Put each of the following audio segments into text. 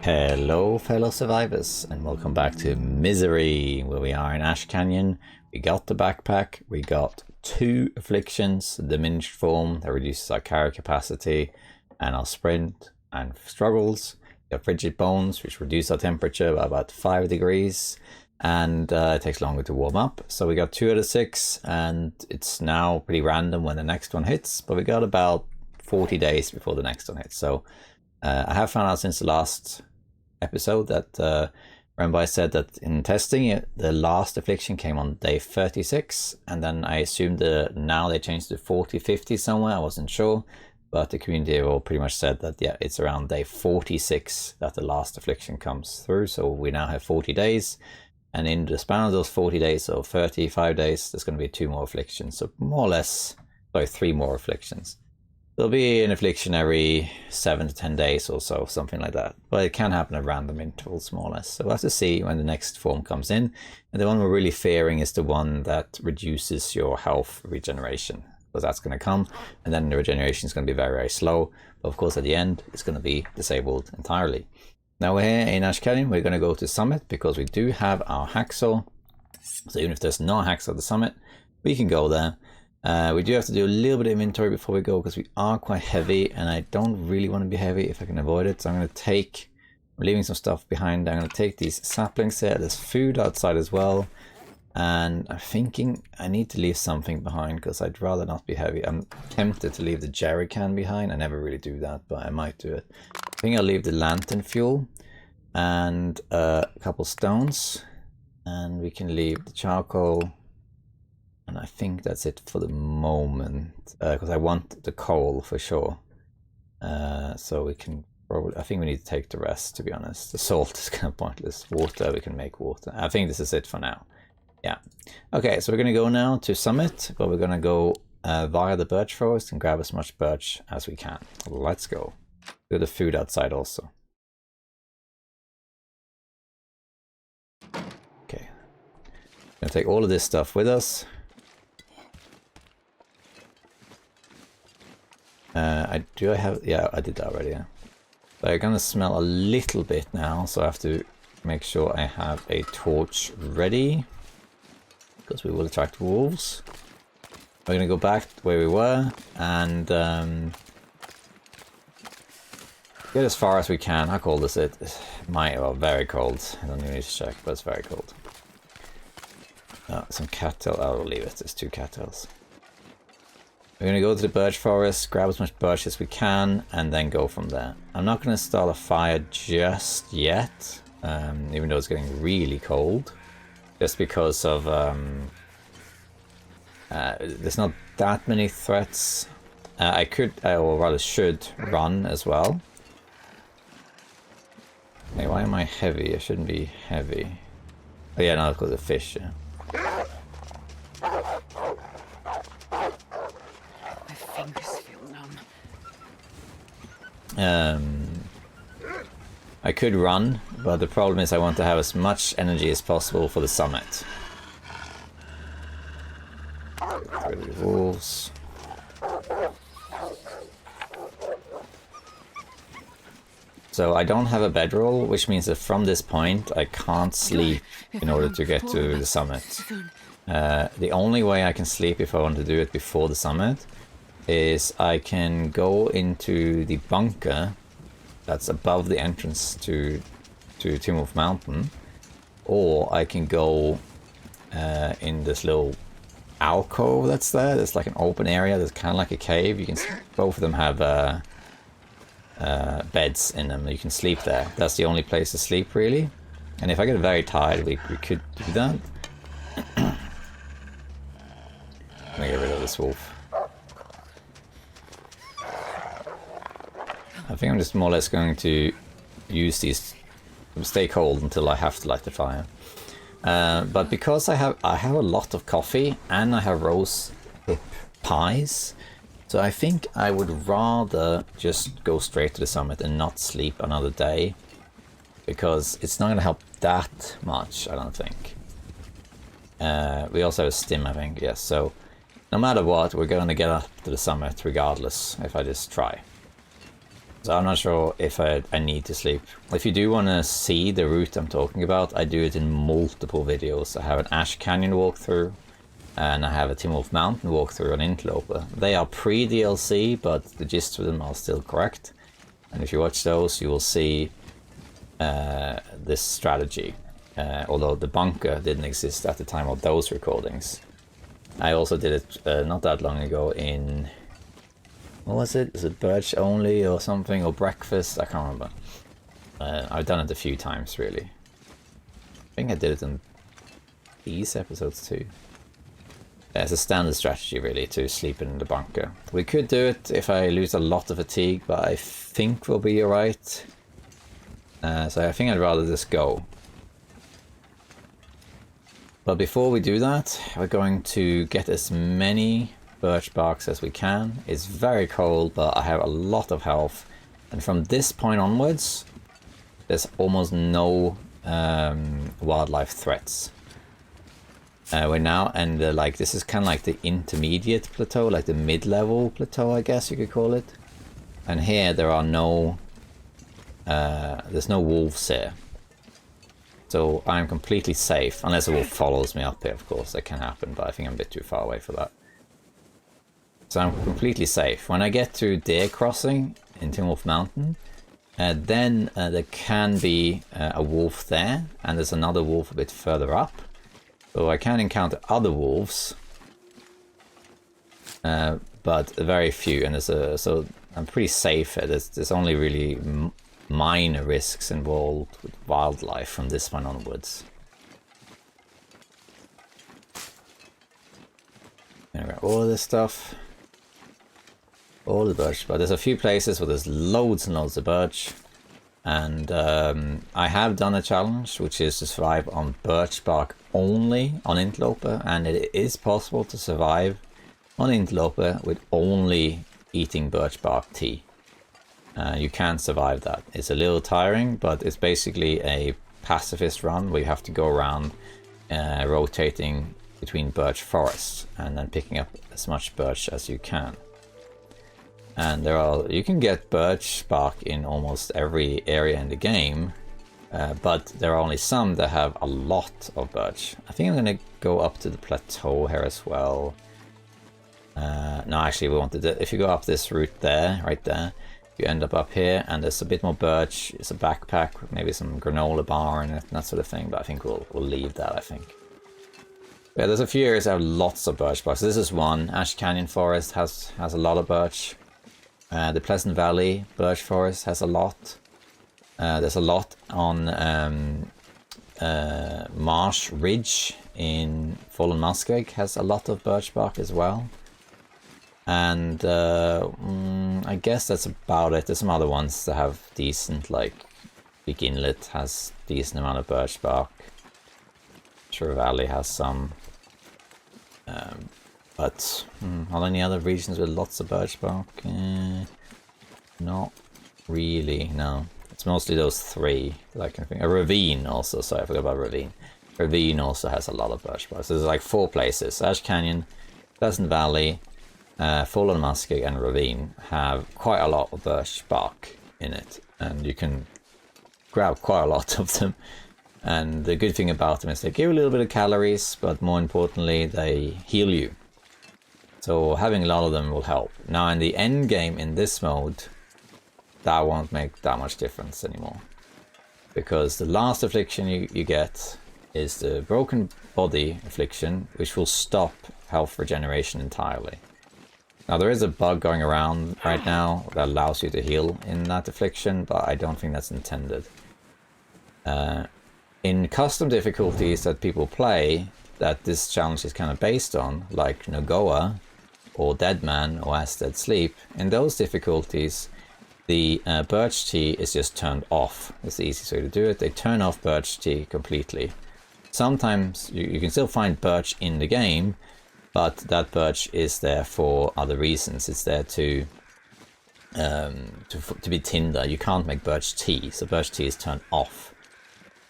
Hello fellow survivors and welcome back to Misery, where we are in Ash Canyon. We got the backpack, we got 2 afflictions, diminished form that reduces our carry capacity and our sprint and struggles. We got frigid bones, which reduce our temperature by about 5 degrees and it takes longer to warm up. So we got 2 out of 6 and it's now pretty random when the next one hits, but we got about 40 days before the next one hits. So I have found out since the last episode that remember I said that in testing it, the last affliction came on day 36, and then I assumed now they changed to 40, 50 somewhere. I wasn't sure, but the community all pretty much said that yeah, it's around day 46 that the last affliction comes through. So we now have 40 days, and in the span of those 40 days, so 35 days, there's going to be 2 more afflictions. So more or less, sorry, 3 more afflictions. There'll be an affliction every 7 to 10 days or so, something like that. But it can happen at random intervals, more or less. So we'll have to see when the next form comes in. And the one we're really fearing is the one that reduces your health regeneration, because that's going to come. And then the regeneration is going to be very, very slow. But of course, at the end, it's going to be disabled entirely. Now we're here in Ash Canyon. We're going to go to Summit because we do have our hacksaw. So even if there's no hacksaw at the Summit, we can go there. We do have to do a little bit of inventory before we go because we are quite heavy and I don't really want to be heavy if I can avoid it. So I'm going to take, I'm leaving some stuff behind. I'm going to take these saplings here. There's food outside as well. And I'm thinking I need to leave something behind because I'd rather not be heavy. I'm tempted to leave the jerry can behind. I never really do that, but I might do it. I think I'll leave the lantern fuel and a couple stones. And we can leave the charcoal. And I think that's it for the moment, because I want the coal for sure. So we can probably, I think we need to take the rest, to be honest. The salt is kind of pointless. Water, we can make water. I think this is it for now. Yeah. Okay, so we're going to go now to Summit, but we're going to go via the birch forest and grab as much birch as we can. Let's go. Do the food outside also. Okay. Going to take all of this stuff with us. Yeah, I did that already, yeah. So I'm gonna smell a little bit now, so I have to make sure I have a torch ready, because we will attract wolves. We're gonna go back where we were and get as far as we can. How cold is it? Well, very cold. I don't even need to check, but it's very cold. Some cattail. I'll leave it. There's 2 cattails. We're going to go to the birch forest, grab as much birch as we can, and then go from there. I'm not going to start a fire just yet, even though it's getting really cold. Just because of... there's not that many threats. I could, or rather should, run as well. Hey, why am I heavy? I shouldn't be heavy. Oh yeah, no, because of fish, yeah. I could run, but the problem is I want to have as much energy as possible for the summit. Get rid of the wolves. So I don't have a bedroll, which means that from this point I can't sleep in order to get to the summit. The only way I can sleep if I want to do it before the summit is I can go into the bunker that's above the entrance to Timothy Mountain, or I can go in this little alcove that's there. There's like an open area that's kind of like a cave. You can both of them have beds in them. You can sleep there. That's the only place to sleep really. And if I get very tired, we could do that. I'm gonna get rid of this wolf. I think I'm just more or less going to use these, stay cold until I have to light the fire. But because I have a lot of coffee and I have rose hip pies, so I think I would rather just go straight to the summit and not sleep another day, because it's not going to help that much, I don't think. We also have a stim, I think, yes. So no matter what, we're going to get up to the summit regardless if I just try. So I'm not sure if I need to sleep. If you do want to see the route I'm talking about, I do it in multiple videos. I have an Ash Canyon walkthrough, and I have a Timberwolf Mountain walkthrough on Interloper. They are pre-DLC, but the gist of them are still correct. And if you watch those, you will see this strategy. Although the bunker didn't exist at the time of those recordings. I also did it not that long ago in... What was it? Is it Birch Only or something? Or Breakfast? I can't remember. I've done it a few times, really. I think I did it in these episodes too. Yeah, it's a standard strategy, really, to sleep in the bunker. We could do it if I lose a lot of fatigue, but I think we'll be alright. So I think I'd rather just go. But before we do that, we're going to get as many birch barks as we can. It's very cold, but I have a lot of health, and from this point onwards there's almost no wildlife threats. We're now, and like this is kind of like the intermediate plateau, like the mid-level plateau, I guess you could call it. And here there are no there's no wolves here, so I'm completely safe, unless a wolf follows me up here. Of course that can happen, but I think I'm a bit too far away for that. So I'm completely safe. When I get to Deer Crossing in Timberwolf Mountain, then there can be a wolf there, and there's another wolf a bit further up. So I can encounter other wolves, but very few. And so I'm pretty safe. There's only really minor risks involved with wildlife from this point onwards. Anyway, all of this stuff. All the birch, but there's a few places where there's loads and loads of birch, and I have done a challenge which is to survive on birch bark only on Interloper, and it is possible to survive on Interloper with only eating birch bark tea. You can survive that. It's a little tiring, but it's basically a pacifist run where you have to go around rotating between birch forests and then picking up as much birch as you can. And you can get birch bark in almost every area in the game, but there are only some that have a lot of birch. I think I'm going to go up to the plateau here as well. No, actually we want to do, if you go up this route there, right there, you end up here, and there's a bit more birch. It's a backpack with maybe some granola bar in it and that sort of thing, but I think we'll leave that, I think. Yeah, there's a few areas that have lots of birch bark. So this is one. Ash Canyon Forest has a lot of birch. The Pleasant Valley Birch Forest has a lot. There's a lot on Marsh Ridge in Fallen Muskeg has a lot of birch bark as well. And I guess that's about it. There's some other ones that have decent, like Big Inlet has decent amount of birch bark. Sure Valley has some. But are there any other regions with lots of birch bark? Not really, no. It's mostly those three that I can think. A Ravine also, sorry, I forgot about Ravine. Ravine also has a lot of birch bark. So there's like 4 places. Ash Canyon, Pleasant Valley, Fallen Muskeg and Ravine have quite a lot of birch bark in it. And you can grab quite a lot of them. And the good thing about them is they give a little bit of calories, but more importantly, they heal you. So having a lot of them will help. Now in the end game in this mode, that won't make that much difference anymore. Because the last affliction you get is the broken body affliction, which will stop health regeneration entirely. Now there is a bug going around right now that allows you to heal in that affliction, but I don't think that's intended. In custom difficulties that people play, that this challenge is kind of based on, like Nogoa, or Deadman, or As Dead Sleep, in those difficulties, the birch tea is just turned off. It's the easiest way to do it. They turn off birch tea completely. Sometimes you can still find birch in the game, but that birch is there for other reasons. It's there to be tinder. You can't make birch tea, so birch tea is turned off.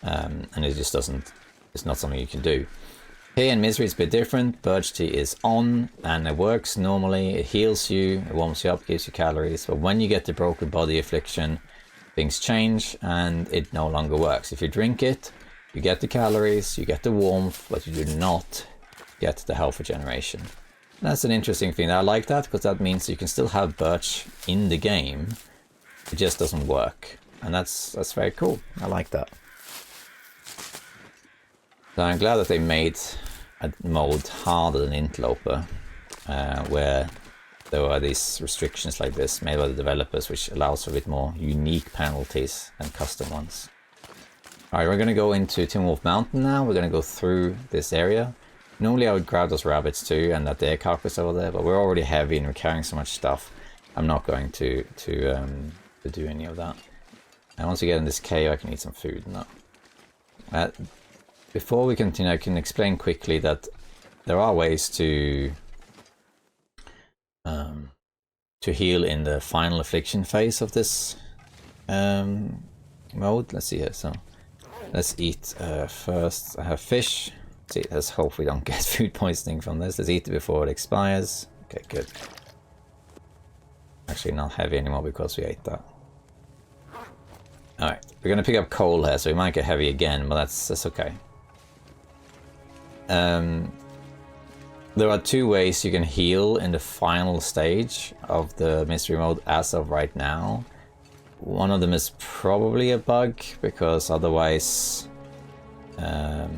And it just doesn't, it's not something you can do. Here in Misery it's a bit different. Birch tea is on and it works normally. It heals you, it warms you up, gives you calories. But when you get the broken body affliction, things change and it no longer works. If you drink it, you get the calories, you get the warmth, but you do not get the health regeneration. And that's an interesting thing. I like that because that means you can still have birch in the game. It just doesn't work. And that's very cool. I like that. So I'm glad that they made a mode harder than Interloper, where there were these restrictions like this made by the developers, which allows for a bit more unique penalties than custom ones. Alright, we're going to go into Timberwolf Mountain now. We're going to go through this area. Normally I would grab those rabbits too and that deer carcass over there, but we're already heavy and we're carrying so much stuff. I'm not going to do any of that. And once we get in this cave, I can eat some food and that. Before we continue, I can explain quickly that there are ways to heal in the final affliction phase of this mode. Let's see here. So let's eat first. I have fish. See, let's hope we don't get food poisoning from this. Let's eat it before it expires. Okay, good. Actually, not heavy anymore because we ate that. Alright, we're going to pick up coal here, so we might get heavy again, but that's okay. There are two ways you can heal in the final stage of the mystery mode as of right now. One of them is probably a bug, because otherwise the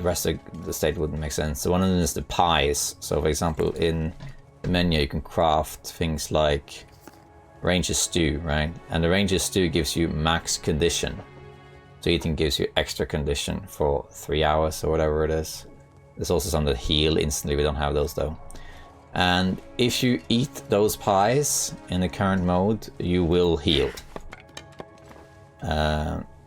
rest of the state wouldn't make sense. So one of them is the pies. So for example, in the menu you can craft things like Ranger Stew, right? And the Ranger Stew gives you max condition. So eating gives you extra condition for 3 hours or whatever it is. There's also some that heal instantly. We don't have those though. And if you eat those pies in the current mode, you will heal.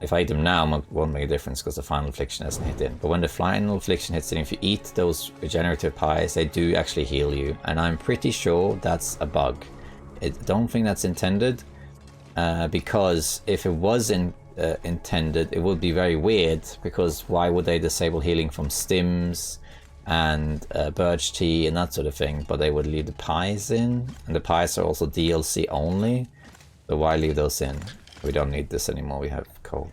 If I eat them now, it won't make a difference because the final affliction hasn't hit in. But when the final affliction hits in, if you eat those regenerative pies, they do actually heal you. And I'm pretty sure that's a bug. I don't think that's intended, because if it was intended, it would be very weird, because why would they disable healing from stims and birch tea and that sort of thing, but they would leave the pies in, and the pies are also DLC only, so why leave those in? We don't need this anymore, we have coal.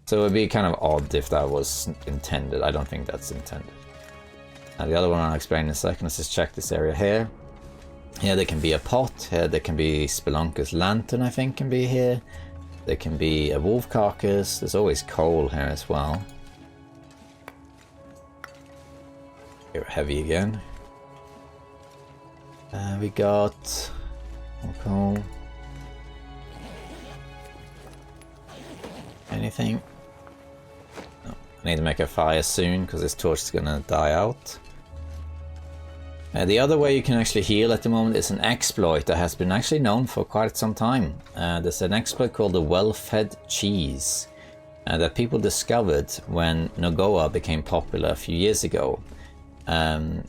So it would be kind of odd if that was intended. I don't think that's intended. And the other one I'll explain in a second. Let's just check this area here. Here there can be a pot, here there can be Spelunker's lantern, I think can be here. There can be a wolf carcass, there's always coal here as well. We're heavy again. We got more coal. Anything? No. I need to make a fire soon because this torch is gonna die out. The other way you can actually heal at the moment is an exploit that has been actually known for quite some time. There's an exploit called the Well-Fed Cheese that people discovered when Nogoa became popular a few years ago.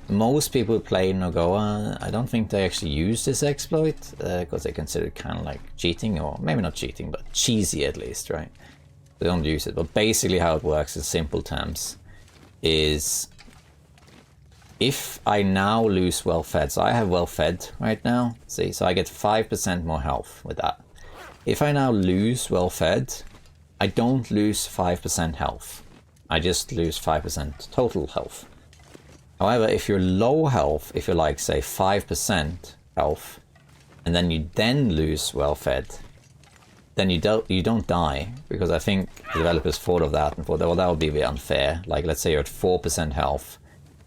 Most people who play Nogoa, I don't think they actually use this exploit because they consider it kind of like cheating, or maybe not cheating, but cheesy at least, right? They don't use it. But basically how it works in simple terms is, if I now lose well-fed, so I have well-fed right now, see, so I get 5% more health with that. If I now lose well-fed, I don't lose 5% health. I just lose 5% total health. However, if you're low health, if you're like, say, 5% health, and then you then lose well-fed, then you don't die, because I think the developers thought of that and thought, well, that would be a bit unfair. Like, let's say you're at 4% health,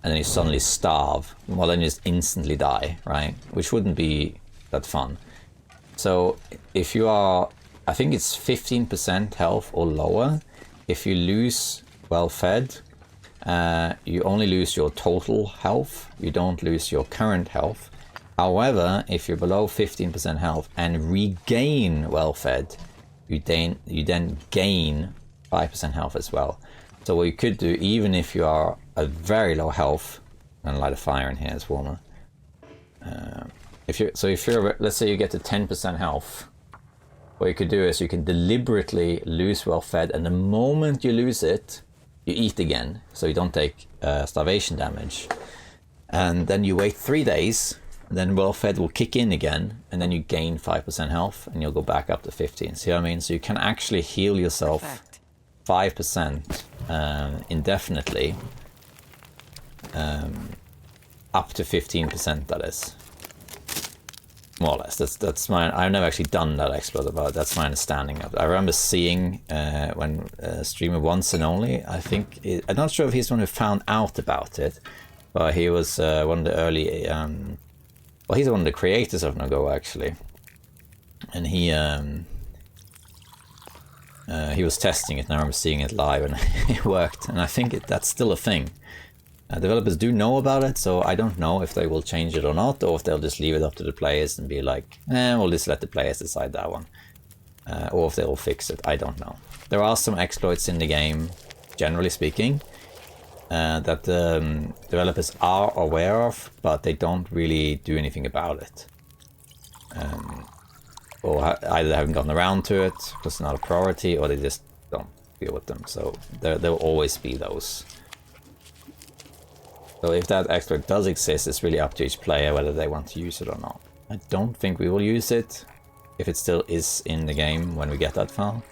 and then you suddenly starve, well then you just instantly die, right? Which wouldn't be that fun. So if you are, I think it's 15% health or lower, if you lose well-fed, you only lose your total health, you don't lose your current health. However, if you're below 15% health and regain well-fed, you then gain 5% health as well. So what you could do, even if you are at very low health, I'm gonna light a fire in here, it's warmer. If you're, let's say you get to 10% health, what you could do is you can deliberately lose well-fed, and the moment you lose it, you eat again, so you don't take starvation damage. And then you wait 3 days, and then well-fed will kick in again, and then you gain 5% health, and you'll go back up to 15. See what I mean? So you can actually heal yourself 5% indefinitely, up to 15%, that is. More or less. That's my. I've never actually done that exploit, but that's my understanding of it. I remember seeing when streamer once and only. I think I'm not sure if he's the one who found out about it, but he was one of the early. Well, he's one of the creators of NoGo actually, and he was testing it, and I remember seeing it live, and it worked. And I think that's still a thing. Developers do know about it, so I don't know if they will change it or not, or if they'll just leave it up to the players and be like, we'll just let the players decide that one. Or if they'll fix it, I don't know. There are some exploits in the game, generally speaking, that developers are aware of, but they don't really do anything about it. Or either they haven't gotten around to it, because it's not a priority, or they just don't deal with them. So there will always be those. So if that exploit does exist, it's really up to each player whether they want to use it or not. I don't think we will use it, if it still is in the game when we get that far.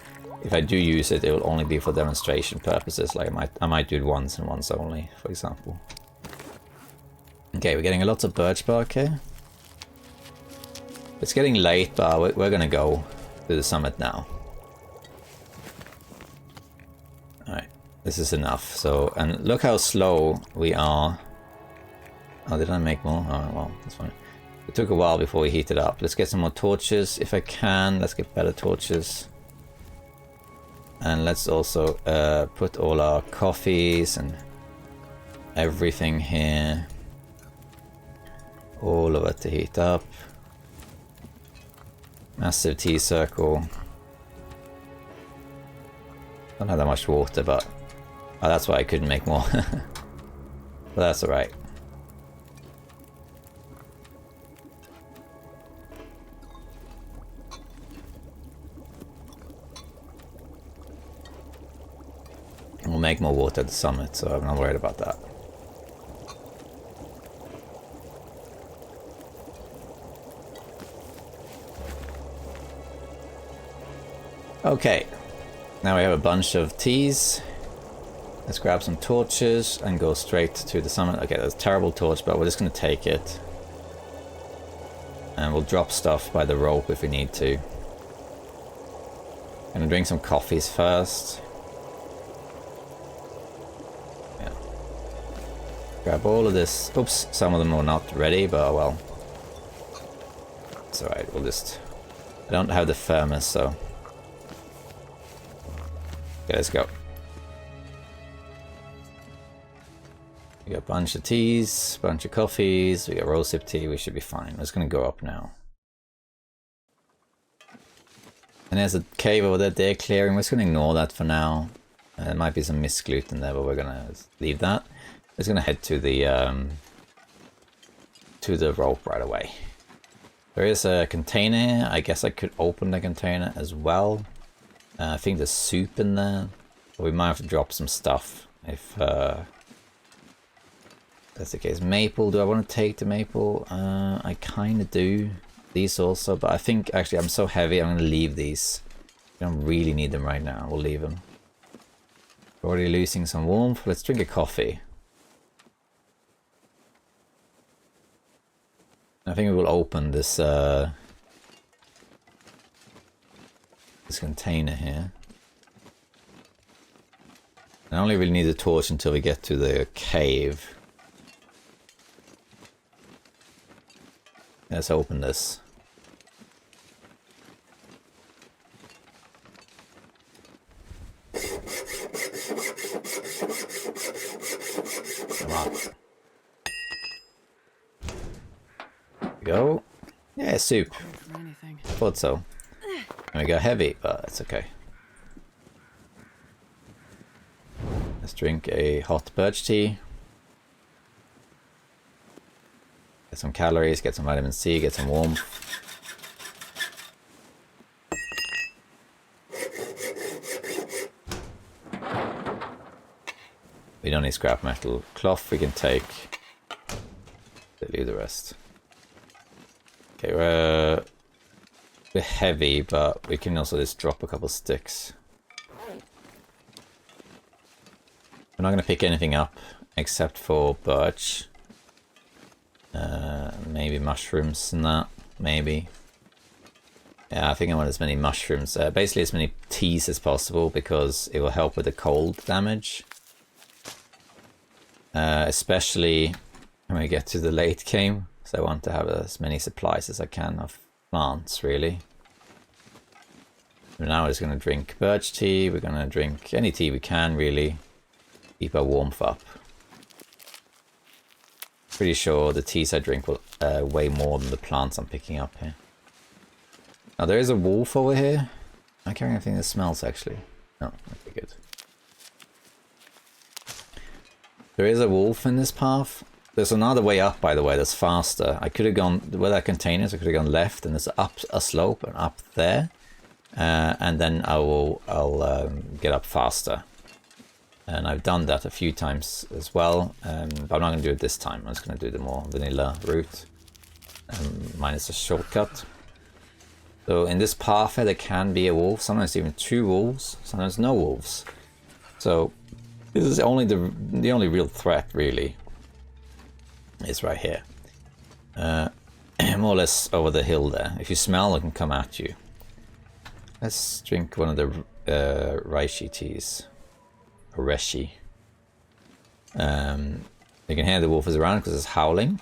If I do use it, it will only be for demonstration purposes, like I might do it once and once only, for example. Okay, we're getting a lot of birch bark here. It's getting late, but we're gonna go to the summit now. Alright. This is enough. So, and look how slow we are. Oh, did I make more? Oh, well, that's fine. It took a while before we heated up. Let's get some more torches. If I can, let's get better torches. And let's also put all our coffees and everything here. All of it to heat up. Massive tea circle. Don't have that much water, but... Oh, that's why I couldn't make more. But that's alright. We'll make more water at the summit, so I'm not worried about that. Okay. Now we have a bunch of teas. Let's grab some torches and go straight to the summit. Okay, that's a terrible torch, but we're just going to take it. And we'll drop stuff by the rope if we need to. Gonna drink some coffees first. Yeah. Grab all of this. Oops, some of them are not ready, but oh well. It's alright, we'll just... I don't have the thermos, so... Okay, let's go. We got a bunch of teas, bunch of coffees, we got rosehip tea, we should be fine. We're just gonna go up now. And there's a cave over there, they're clearing. We're just gonna ignore that for now. There might be some mist gluten there, but we're gonna leave that. We're just gonna head to the rope right away. There is a container here. I guess I could open the container as well. I think there's soup in there. But we might have to drop some stuff if that's the case. Maple, do I want to take the maple? I kind of do. These also, but I think actually I'm so heavy I'm going to leave these. I don't really need them right now. We'll leave them. We're already losing some warmth. Let's drink a coffee. I think we will open this this container here. I only really need a torch until we get to the cave. Let's open this. Come on. There we go. Yeah, soup. Thought so. And we got heavy, but it's okay. Let's drink a hot birch tea. Get some calories, get some vitamin C, get some warmth. We don't need scrap metal. Cloth we can take. Leave the rest. Okay, we're a bit heavy, but we can also just drop a couple sticks. We're not going to pick anything up except for birch. Maybe mushrooms and that. Maybe. Yeah, I think I want as many mushrooms. Basically as many teas as possible because it will help with the cold damage. Especially when we get to the late game. So I want to have as many supplies as I can of plants, really. Now we're just going to drink birch tea. We're going to drink any tea we can, really. Keep our warmth up. Pretty sure the teas I drink will weigh more than the plants I'm picking up here. Now there is a wolf over here. I'm carrying anything that smells, actually. No, okay, good. There is a wolf in this path. There's another way up, by the way, that's faster. I could have gone where that container is. I could have gone left, and there's up a slope and up there, and then I'll get up faster. And I've done that a few times as well, but I'm not going to do it this time. I'm just going to do the more vanilla route, minus a shortcut. So in this path here, there can be a wolf. Sometimes even 2 wolves. Sometimes no wolves. So this is only the only real threat, really. Is right here. More or less over the hill there. If you smell, it can come at you. Let's drink one of the reishi teas. Or reshi. You can hear the wolf is around because it's howling.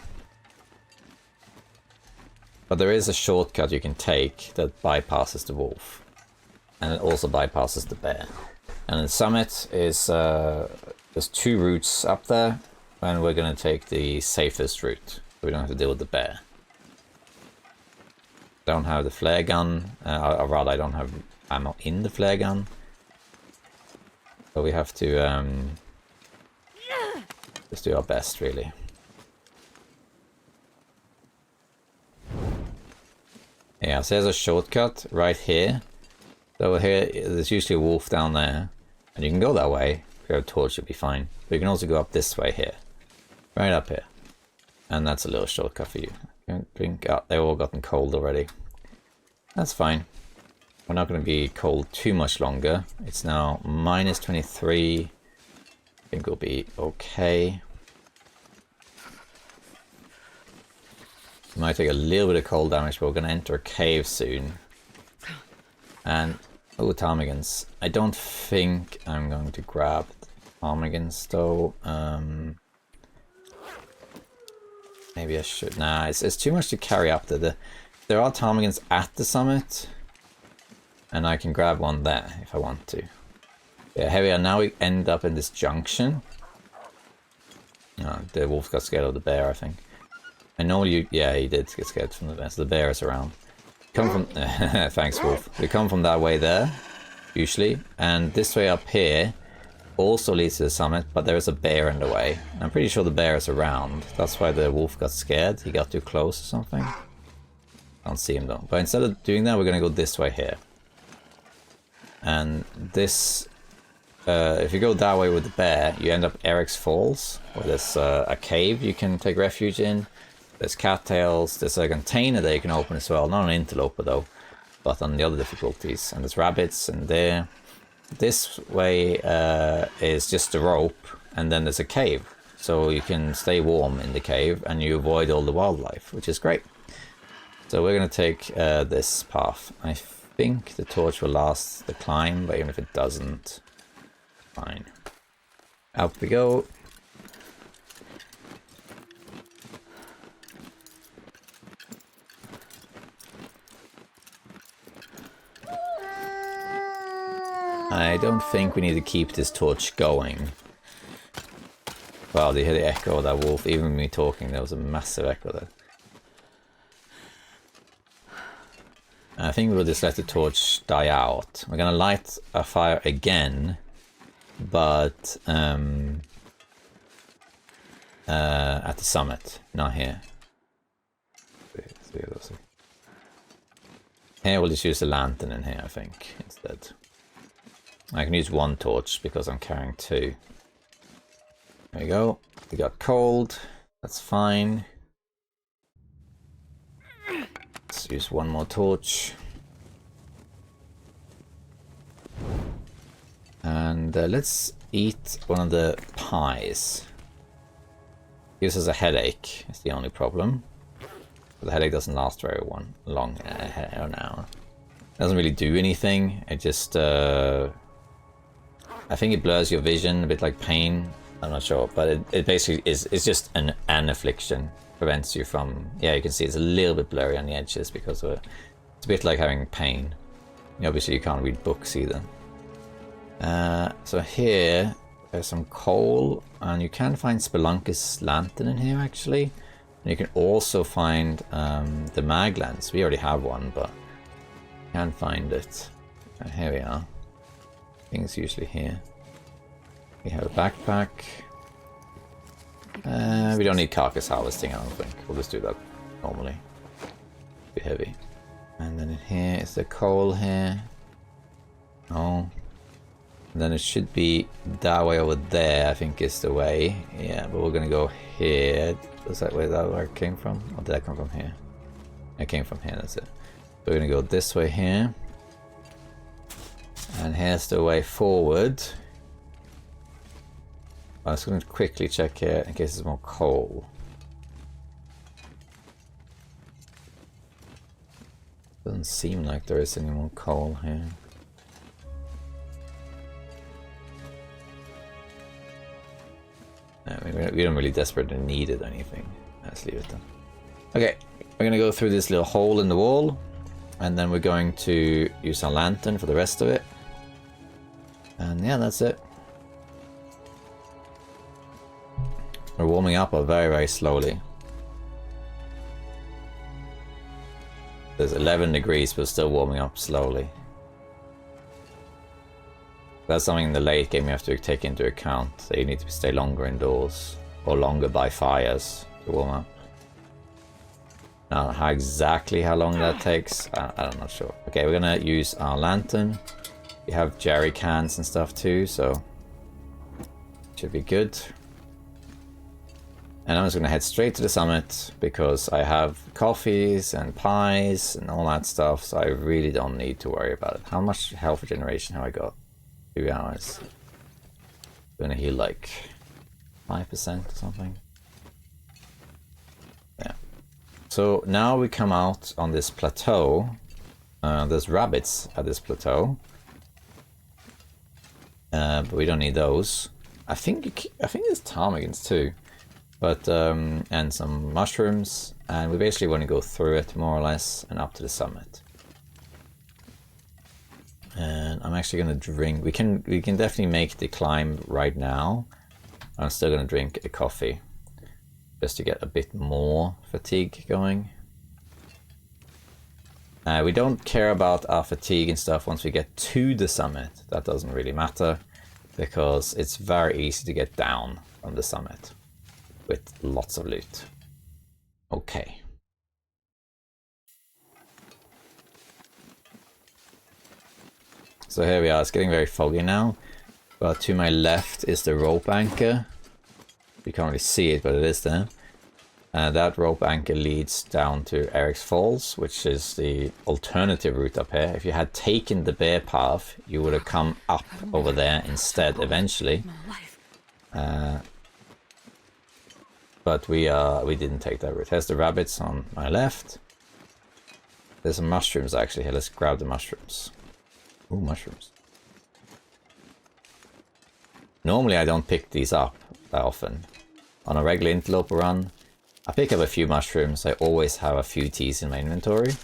But there is a shortcut you can take that bypasses the wolf. And it also bypasses the bear. And the summit is... there's 2 routes up there. And we're going to take the safest route. We don't have to deal with the bear. Don't have the flare gun. Or rather, I don't have ammo in the flare gun. So we have to just do our best, really. Yeah, so there's a shortcut right here. So here, there's usually a wolf down there. And you can go that way. If you have a torch, you'll be fine. But you can also go up this way here. Right up here. And that's a little shortcut for you. Drink. Oh, they've all gotten cold already. That's fine. We're not going to be cold too much longer. It's now minus 23. I think we'll be okay. Might take a little bit of cold damage, but we're going to enter a cave soon. And, oh, ptarmigans. I don't think I'm going to grab ptarmigans, though. Maybe I should. Nah, it's too much to carry up there. There are ptarmigans at the summit. And I can grab one there if I want to. Yeah, here we are. Now we end up in this junction. Oh, the wolf got scared of the bear, I think. I know you... Yeah, he did get scared from the bear. So the bear is around. Come from... Thanks, wolf. We come from that way there, usually. And this way up here also leads to the summit, but there is a bear in the way. I'm pretty sure the bear is around. That's why the wolf got scared. He got too close or something. I don't see him, though. But instead of doing that, we're going to go this way here. And this... if you go that way with the bear, you end up Eric's Falls, where there's a cave you can take refuge in. There's cattails, there's a container that you can open as well, not an interloper though, but on the other difficulties. And there's rabbits in there. This way is just a rope, and then there's a cave. So you can stay warm in the cave, and you avoid all the wildlife, which is great. So we're going to take this path. I think the torch will last the climb, but even if it doesn't, fine. Out we go. I don't think we need to keep this torch going. Wow, they hear the echo of that wolf. Even me talking, there was a massive echo there. I think we'll just let the torch die out. We're gonna light a fire again, but at the summit, not here. Here we'll just use the lantern in here, I think, instead. I can use one torch because I'm carrying 2. There we go. We got cold. That's fine. Let's use one more torch. And let's eat one of the pies. Gives us a headache, is the only problem. But the headache doesn't last very long. Now. It doesn't really do anything. It just... I think it blurs your vision, a bit like pain. I'm not sure, but it basically is. It's just an affliction. Prevents you from... Yeah, you can see it's a little bit blurry on the edges because of it. It's a bit like having pain. Obviously, you can't read books either. So here, there's some coal, and you can find Spelunkus lantern in here actually. And you can also find the mag lens. We already have one, but you can find it. Here we are. I think it's usually here. We have a backpack. We don't need carcass harvesting, I don't think. We'll just do that normally. Be heavy. And then in here is the coal here. Oh. And then it should be that way over there, I think is the way. Yeah, but we're gonna go here. Was that where it came from? Or did that come from here? It came from here, that's it. So we're gonna go this way here. And here's the way forward. I was going to quickly check here in case there's more coal. Doesn't seem like there is any more coal here. I mean, we don't really desperately need it or anything. Let's leave it then. Okay, we're going to go through this little hole in the wall. And then we're going to use our lantern for the rest of it. And yeah, that's it. We're warming up very, very slowly. There's 11 degrees, but still warming up slowly. That's something in the late game you have to take into account. That you need to stay longer indoors, or longer by fires to warm up. Now, how long that takes, I'm not sure. Okay, we're gonna use our lantern. We have jerry cans and stuff too, so should be good. And I'm just going to head straight to the summit because I have coffees and pies and all that stuff, so I really don't need to worry about it. How much health regeneration have I got? 2 hours. I'm going to heal like 5% or something. Yeah. So now we come out on this plateau. There's rabbits at this plateau. But we don't need those. I think there's ptarmigans too. But, and some mushrooms, and we basically want to go through it more or less and up to the summit. And I'm actually going to drink, we can definitely make the climb right now. I'm still going to drink a coffee, just to get a bit more fatigue going. We don't care about our fatigue and stuff once we get to the summit. That doesn't really matter, because it's very easy to get down from the summit. With lots of loot. Okay. So here we are, it's getting very foggy now. But to my left is the rope anchor. You can't really see it, but it is there. That rope anchor leads down to Eric's Falls, which is the alternative route up here. If you had taken the bear path, you would have come up over there instead eventually. But we didn't take that route. There's the rabbits on my left. There's some mushrooms actually here. Let's grab the mushrooms. Ooh, mushrooms. Normally I don't pick these up that often. On a regular interloper run, I pick up a few mushrooms. I always have a few teas in my inventory.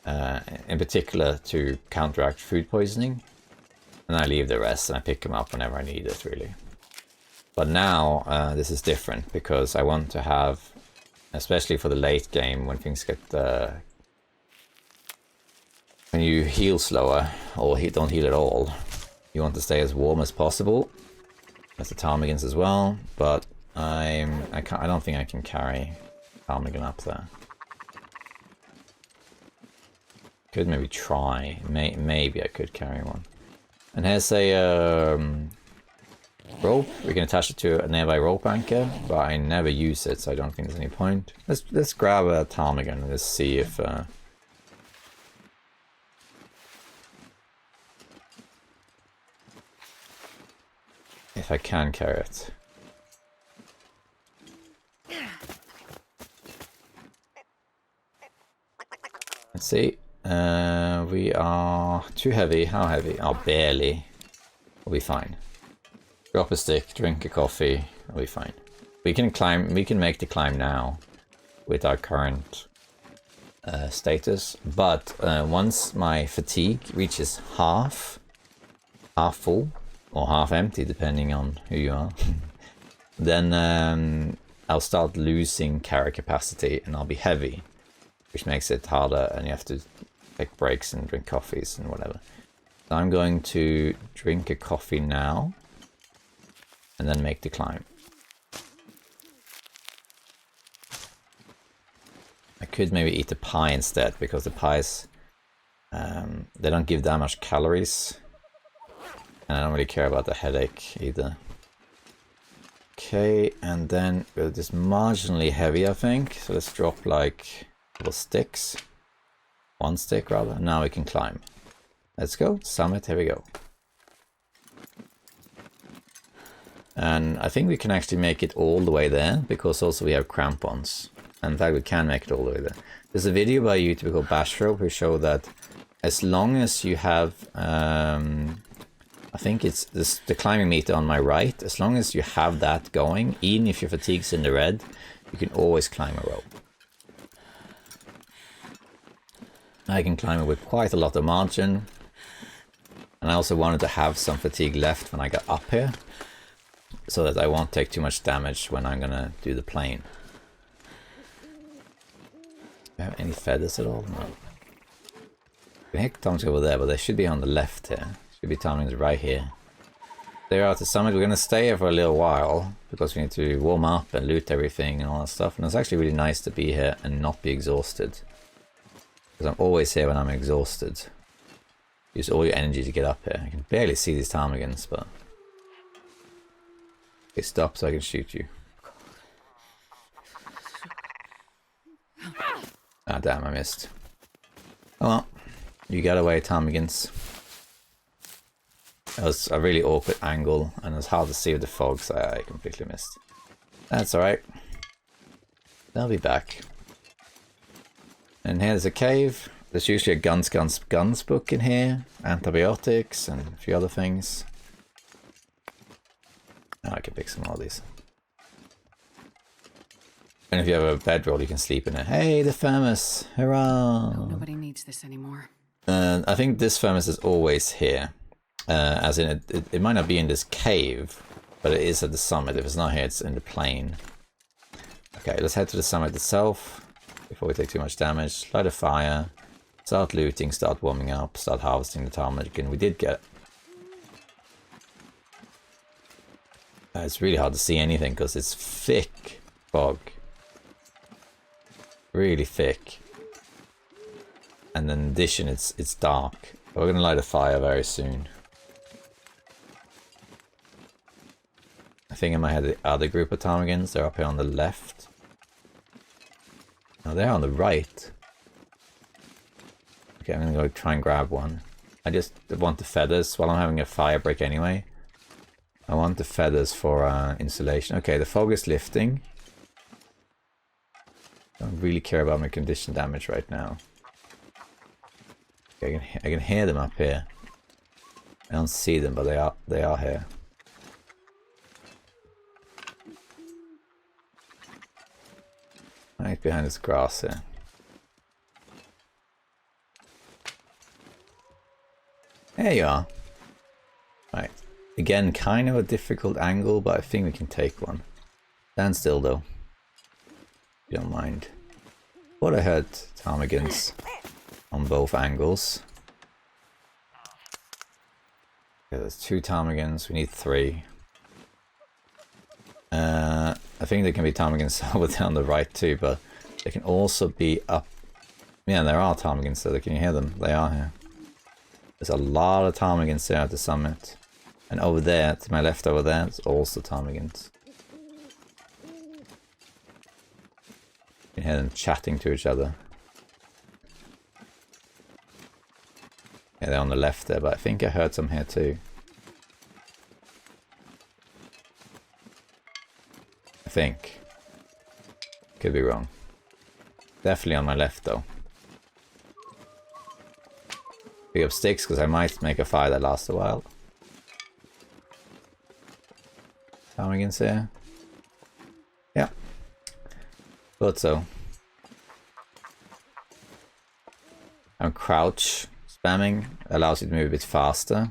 In particular to counteract food poisoning. And I leave the rest and I pick them up whenever I need it, really. But now this is different because I want to have, especially for the late game when things get, when you heal slower or don't heal at all, you want to stay as warm as possible. That's the ptarmigans as well, but I don't think I can carry ptarmigan up there. Could maybe try. Maybe I could carry one. And here's a rope. We can attach it to a nearby rope anchor, but I never use it, so I don't think there's any point. Let's grab a ptarmigan and let's see if I can carry it. Let's see. We are too heavy. How heavy? Oh, barely. We'll be fine. Drop a stick, drink a coffee, we'll be fine. We can climb, we can make the climb now with our current status, but once my fatigue reaches half full, or half empty, depending on who you are, then I'll start losing carry capacity and I'll be heavy, which makes it harder and you have to take breaks and drink coffees and whatever. So I'm going to drink a coffee now and then make the climb. I could maybe eat a pie instead, because the pies, they don't give that much calories. And I don't really care about the headache either. Okay, and then we're just marginally heavy, I think. So let's drop like a couple sticks. One stick rather. Now we can climb. Let's go. Summit, here we go. And I think we can actually make it all the way there, because also we have crampons. And in fact, we can make it all the way there. There's a video by a YouTuber called Bashro who showed that as long as you have, I think it's the climbing meter on my right, as long as you have that going, even if your fatigue's in the red, you can always climb a rope. I can climb it with quite a lot of margin. And I also wanted to have some fatigue left when I got up here, so that I won't take too much damage when I'm gonna do the plane. Do we have any feathers at all? No. We heck Tom's over there, but they should be on the left here. Should be Tom's right here. They're at the summit. We're gonna stay here for a little while, because we need to warm up and loot everything and all that stuff. And it's actually really nice to be here and not be exhausted. Because I'm always here when I'm exhausted. Use all your energy to get up here. I can barely see these ptarmigans, but... Okay, stop so I can shoot you. Ah, damn, I missed. Oh well. You got away, ptarmigans. That was a really awkward angle, and it was hard to see with the fog, so I completely missed. That's alright. They'll be back. And here's a cave. There's usually a guns book in here. Antibiotics and a few other things. Oh, I can pick some more of these. And if you have a bedroll, you can sleep in it. Hey, the thermos! Hurrah! No, nobody needs this anymore. I think this thermos is always here. As in, it might not be in this cave, but it is at the summit. If it's not here, it's in the plain. Okay, let's head to the summit itself before we take too much damage. Light a fire. Start looting, start warming up, start harvesting the ptarmigan. We did get... it's really hard to see anything because it's thick fog. Really thick. And in addition, it's dark. We're going to light a fire very soon. I think I might have the other group of ptarmigans. They're up here on the left. No, they're on the right. Okay, I'm going to go try and grab one. I just want the feathers while I'm having a fire break anyway. I want the feathers for insulation. Okay, the fog is lifting. Don't really care about my condition damage right now. Okay, I can hear them up here. I don't see them, but they are here. Right behind this grass here. There you are. Right. Again, kind of a difficult angle, but I think we can take one. Stand still though. If you don't mind. What I heard ptarmigans on both angles. Okay, there's 2 ptarmigans. We need 3. I think there can be ptarmigans over there on the right too, but they can also be up. Yeah, there are ptarmigans, so can you hear them? They are here. There's a lot of ptarmigans there at the summit. And over there, to my left over there, is also ptarmigans. You can hear them chatting to each other. Yeah, they're on the left there, but I think I heard some here too. I think. Could be wrong. Definitely on my left though. Pick up sticks because I might make a fire that lasts a while. Ptarmigans here. Yeah. Thought so. And crouch spamming allows you to move a bit faster.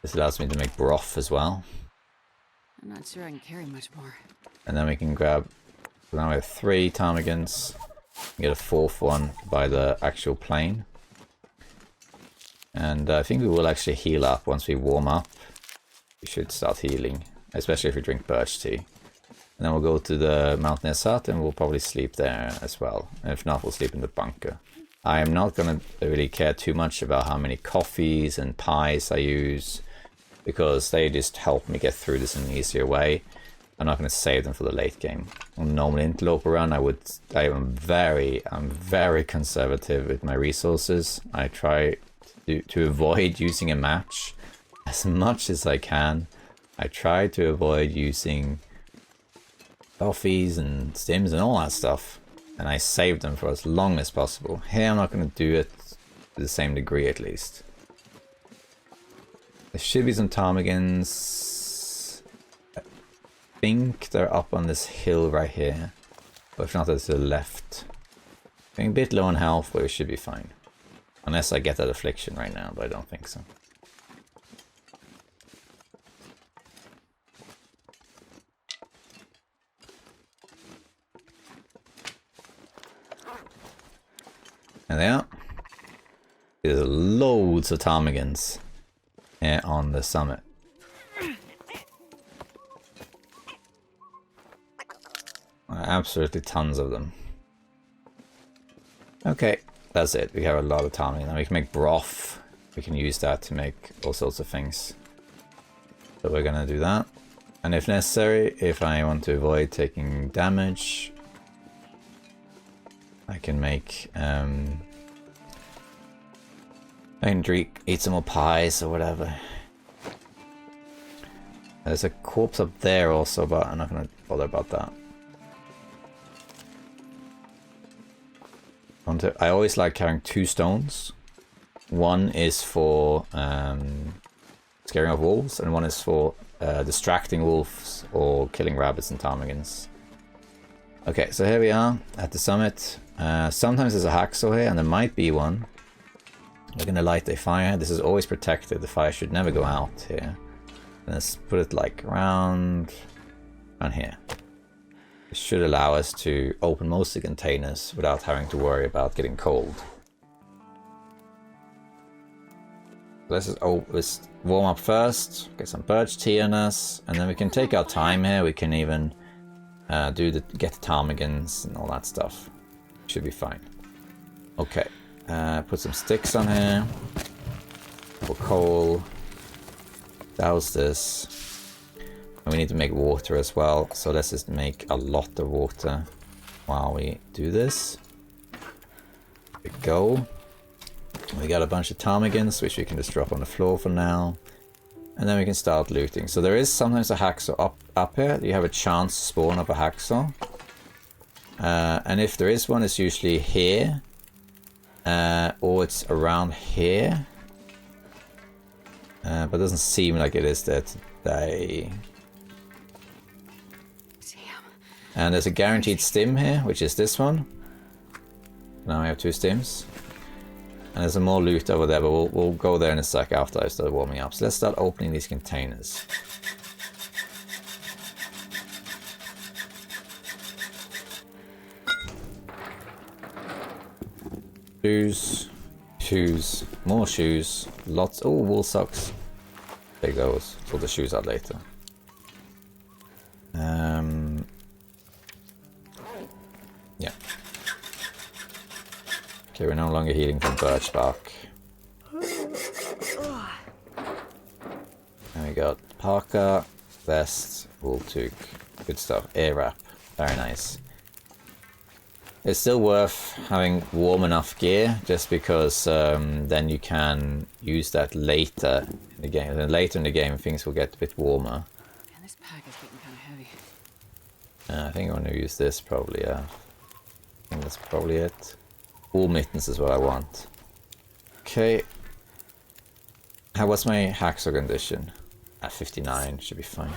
This allows me to make broth as well. I'm not sure I can carry much more. And then we can grab... So now we have 3 ptarmigans. Get a 4th one by the actual plane. And I think we will actually heal up once we warm up. We should start healing, especially if we drink birch tea. And then we'll go to the Mountaineer's hut and we'll probably sleep there as well. And if not, we'll sleep in the bunker. I am not going to really care too much about how many coffees and pies I use, because they just help me get through this in an easier way. I'm not going to save them for the late game. On normal interloper run, I'm very conservative with my resources. I try to avoid using a match as much as I can. I try to avoid using coffees and stims and all that stuff, and I save them for as long as possible. Here I'm not going to do it to the same degree at least. There should be some ptarmigans. I think they're up on this hill right here, but if not, they're to the left. Being a bit low on health, but we should be fine. Unless I get that affliction right now, but I don't think so. There they are. There's loads of ptarmigans here on the summit. Absolutely tons of them. Okay, that's it. We have a lot of ptarmigan. Now we can make broth. We can use that to make all sorts of things. So we're gonna do that. And if necessary, if I want to avoid taking damage, I can make I can eat some more pies or whatever. There's a corpse up there also, but I'm not gonna bother about that. I always like carrying 2 stones. One is for scaring off wolves, and one is for distracting wolves or killing rabbits and ptarmigans. Okay, so here we are at the summit. Sometimes there's a hacksaw here, and there might be one. We're gonna light a fire. This is always protected. The fire should never go out here. And let's put it like around here. This should allow us to open most of the containers without having to worry about getting cold. Let's warm up first, get some birch tea on us, and then we can take our time here. We can even get the ptarmigans and all that stuff. Should be fine. Okay, put some sticks on here for coal. Douse this. And we need to make water as well, so let's just make a lot of water while we do this. There we go. We got a bunch of ptarmigans, which we can just drop on the floor for now. And then we can start looting. So there is sometimes a hacksaw up here. You have a chance to spawn up a hacksaw. And if there is one, it's usually here. Or it's around here. But it doesn't seem like it is there today. And there's a guaranteed stim here, which is this one. Now we have 2 stims. And there's some more loot over there, but we'll go there in a sec after I start warming up. So let's start opening these containers. Shoes, more shoes, lots. Oh, wool socks. Take those. Sort the shoes out later. Yeah. Okay, we're no longer healing from birch bark. And we got Parker, vest, wool toque, good stuff. Air wrap, very nice. It's still worth having warm enough gear, just because then you can use that later in the game. Then later in the game, things will get a bit warmer. And this pack is getting kind of heavy. I think I want to use this probably. Yeah, I think that's probably it. Wool mittens is what I want. Okay. How was my hacksaw condition? At 59, should be fine.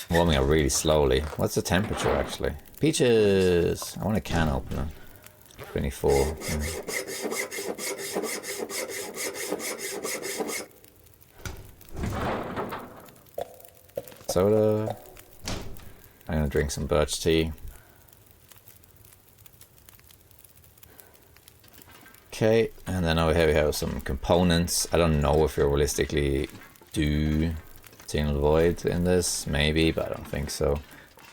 Warming up really slowly. What's the temperature actually? Peaches! I want a can opener. 24. Soda. I'm gonna drink some birch tea. Okay, and then over here we have some components. I don't know if you realistically do Signal Void in this, maybe, but I don't think so.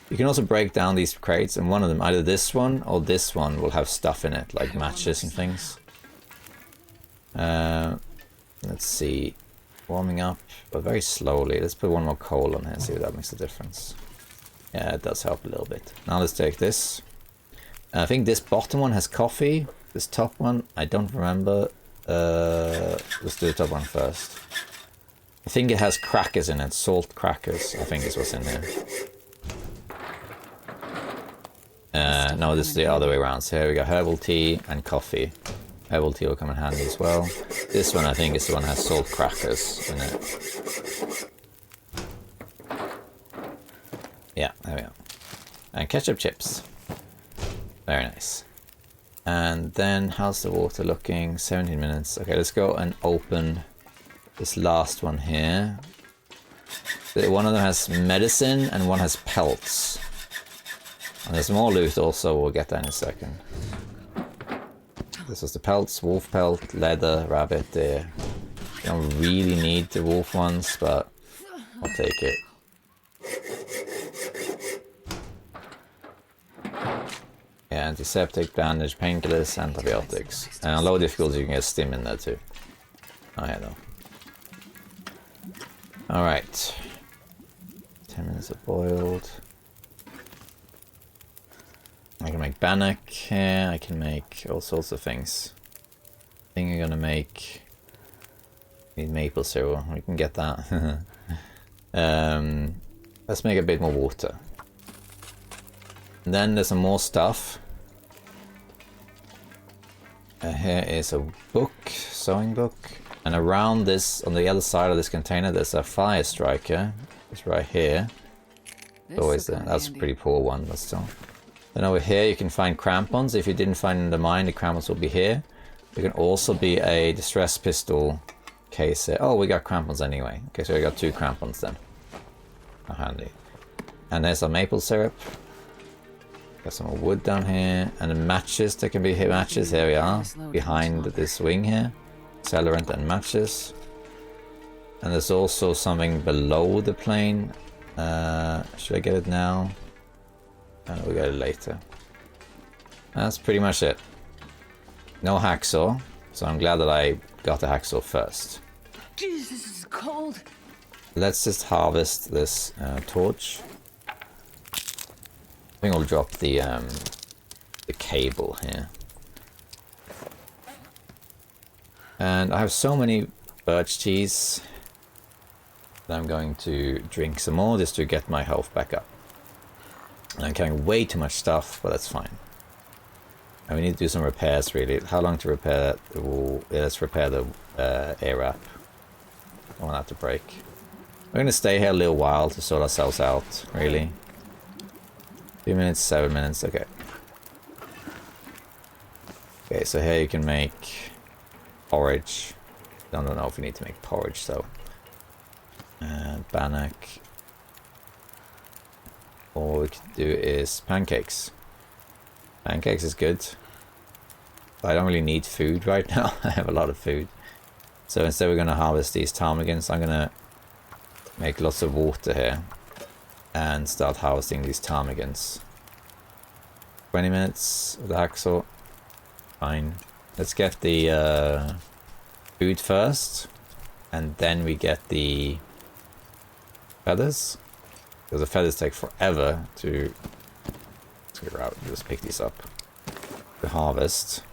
You can also break down these crates, and one of them, either this one or this one, will have stuff in it, like matches and things. Let's see. Warming up, but very slowly. Let's put one more coal on here and see if that makes a difference. Yeah, it does help a little bit. Now let's take this. I think this bottom one has coffee. This top one, I don't remember. Let's do the top one first. I think it has crackers in it. Salt crackers, I think is what's in here. No, this is the other way around. So here we got herbal tea and coffee. Herbal tea will come in handy as well. This one, I think, is the one that has salt crackers in it. Yeah, there we go. And ketchup chips. Very nice. And then, how's the water looking? 17 minutes. Okay, let's go and open this last one here. One of them has medicine and one has pelts. And there's more loot also, we'll get that in a second. This was the pelts, wolf pelt, leather, rabbit there. You don't really need the wolf ones, but I'll take it. Yeah, antiseptic, bandage, painkillers, antibiotics. And on low difficulty you can get stim in there too. Oh yeah, though. Alright. 10 minutes of boiled. I can make bannock here, I can make all sorts of things. I think I'm gonna make... Need maple syrup, we can get that. Let's make a bit more water. And then there's some more stuff. Here is a book, sewing book. And around this, on the other side of this container, there's a fire striker. It's right here. Always there. That's a pretty poor one, but still. Then over here you can find crampons. If you didn't find in the mine, the crampons will be here. There can also be a distress pistol case here. Oh, we got crampons anyway. Okay, so we got 2 crampons then. How handy. And there's some maple syrup. Got some more wood down here. And the matches, there can be matches. Here we are. Behind this wing here. Accelerant and matches. And there's also something below the plane. Should I get it now? We'll get it later. That's pretty much it. No hacksaw, so I'm glad that I got the hacksaw first. Jeez, this is cold. Let's just harvest this torch. I think I'll drop the cable here. And I have so many birch teas that I'm going to drink some more just to get my health back up. I'm carrying way too much stuff, but that's fine. And we need to do some repairs, really. How long to repair the wall? Yeah, let's repair the air wrap. I don't want that to break. We're going to stay here a little while to sort ourselves out, really. 2 minutes, 7 minutes, okay. Okay, so here you can make porridge. Don't know if you need to make porridge, though. And bannock. All we can do is pancakes. Pancakes is good. I don't really need food right now. I have a lot of food. So instead we're going to harvest these ptarmigans. I'm going to make lots of water here. And start harvesting these ptarmigans. 20 minutes with the hacksaw. Fine. Let's get the food first, and then we get the feathers. Because the feathers take forever to... Let's get out. Just pick these up. To harvest.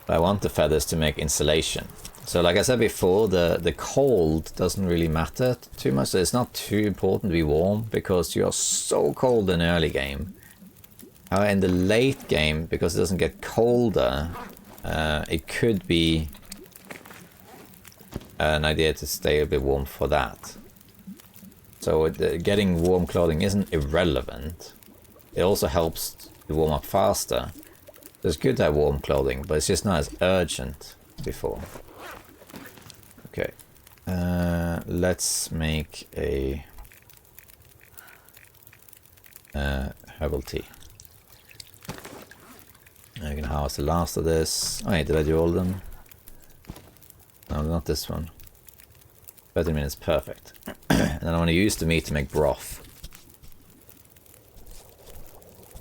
But I want the feathers to make insulation. So like I said before, the cold doesn't really matter too much. So it's not too important to be warm because you are so cold in early game. In the late game, because it doesn't get colder, it could be an idea to stay a bit warm for that. So getting warm clothing isn't irrelevant. It also helps to warm up faster. So it's good to have warm clothing, but it's just not as urgent as before. Okay, let's make a herbal tea. I can harvest the last of this. Oh, wait, did I do all of them? No, not this one. 30 minutes, perfect. And then I want to use the meat to make broth.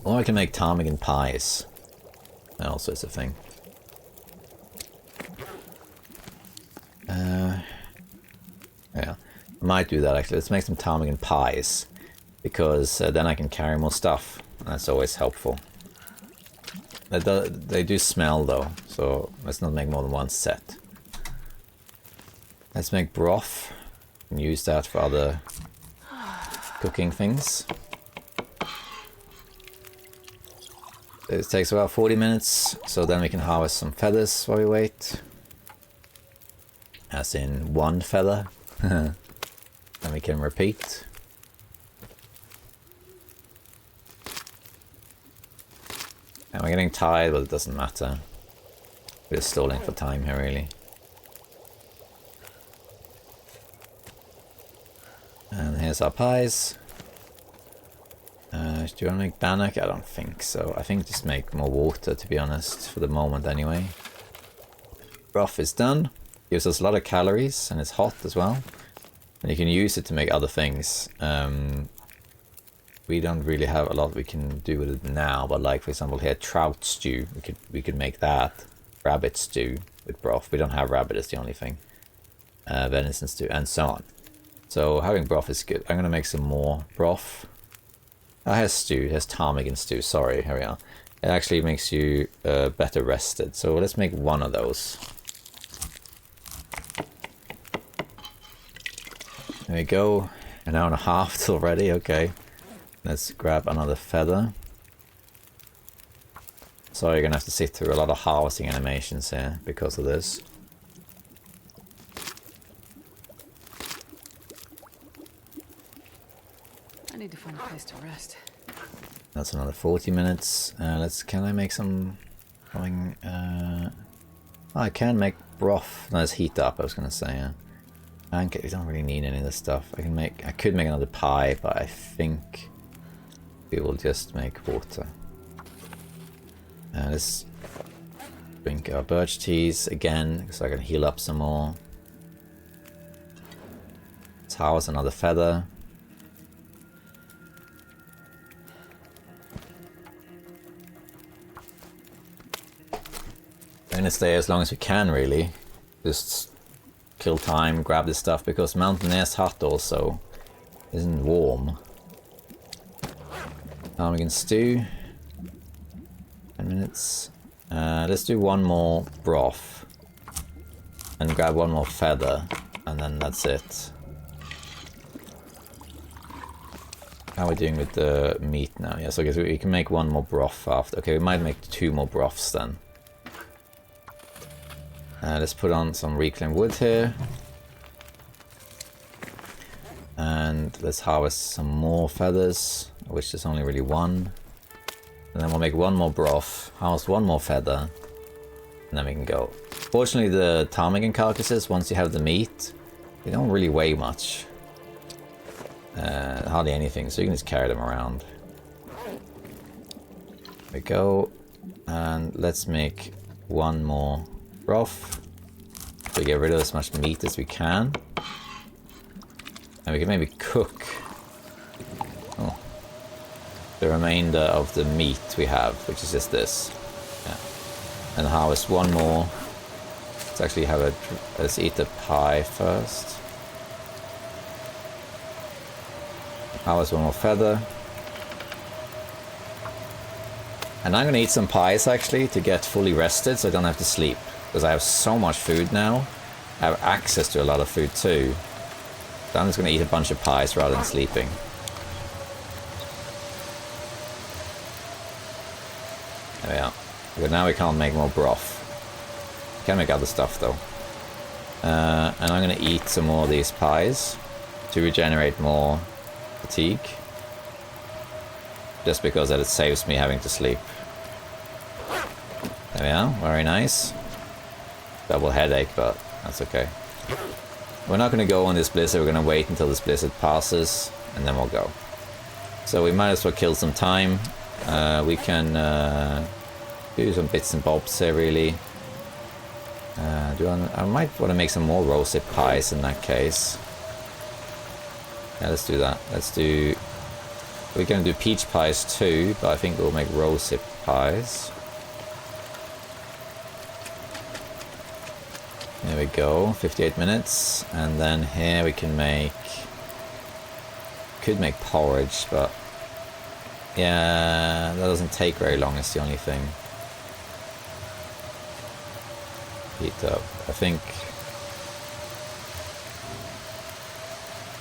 Or I can make ptarmigan pies. That also is a thing. Yeah, I might do that actually. Let's make some ptarmigan pies, because then I can carry more stuff. That's always helpful. They do smell though, so let's not make more than one set. Let's make broth and use that for other cooking things. It takes about 40 minutes, so then we can harvest some feathers while we wait. As in one feather. And we can repeat. And we're getting tired, but it doesn't matter. We're just stalling for time here, really. And here's our pies. Do you want to make bannock? I don't think so. I think just make more water, to be honest, for the moment anyway. Broth is done. Gives us a lot of calories, and it's hot as well. And you can use it to make other things. We don't really have a lot we can do with it now, but like for example here, trout stew. We could make that. Rabbit stew with broth. We don't have rabbit, is the only thing. Venison stew, and so on. So having broth is good. I'm gonna make some more broth. Oh, here's stew. Here's ptarmigan stew. Sorry, here we are. It actually makes you better rested. So let's make one of those. There we go. An hour and a half already. Okay. Let's grab another feather. So you're gonna have to sit through a lot of harvesting animations here because of this. I need to find a place to rest. That's another 40 minutes. Can I make some... I can make broth. No, it's heat up, I was gonna say, yeah. Pancakes, don't really need any of this stuff. I could make another pie, but I think we will just make water. Let's drink our birch teas again, so I can heal up some more. Let's harvest another feather. I'm gonna stay as long as we can, really. Just kill time, grab this stuff, because Mountain Air's hut also isn't warm. Ptarmigan stew. 10 minutes. Let's do one more broth. And grab one more feather. And then that's it. How are we doing with the meat now? Yes, okay, so we can make one more broth after. Okay, we might make 2 more broths then. Let's put on some reclaimed wood here. And let's harvest some more feathers, which is only really 1. And then we'll make 1 more broth, harvest 1 more feather, and then we can go. Fortunately, the ptarmigan carcasses, once you have the meat, they don't really weigh much. Hardly anything, so you can just carry them around. There we go. And let's make 1 more broth. So get rid of as much meat as we can. And we can maybe cook. Oh, the remainder of the meat we have, which is just this. Yeah. And harvest one more. Let's actually have a... let's eat the pie first. Harvest one more feather. And I'm gonna eat some pies actually to get fully rested so I don't have to sleep. Because I have so much food now. I have access to a lot of food too. So I'm just gonna eat a bunch of pies rather than sleeping. There we are. But now we can't make more broth. Can make other stuff though. And I'm gonna eat some more of these pies to regenerate more fatigue. Just because that it saves me having to sleep. There we are, very nice. Double headache, but that's okay. We're not gonna go on this blizzard, we're gonna wait until this blizzard passes, and then we'll go. So we might as well kill some time. We can do some bits and bobs here, really. I might want to make some more rosehip pies in that case. Yeah, let's do that. We're going to do peach pies too, but I think we'll make rosehip pies. There we go, 58 minutes. And then here we can make... could make porridge, but... yeah, that doesn't take very long, is the only thing. Heat up. I think...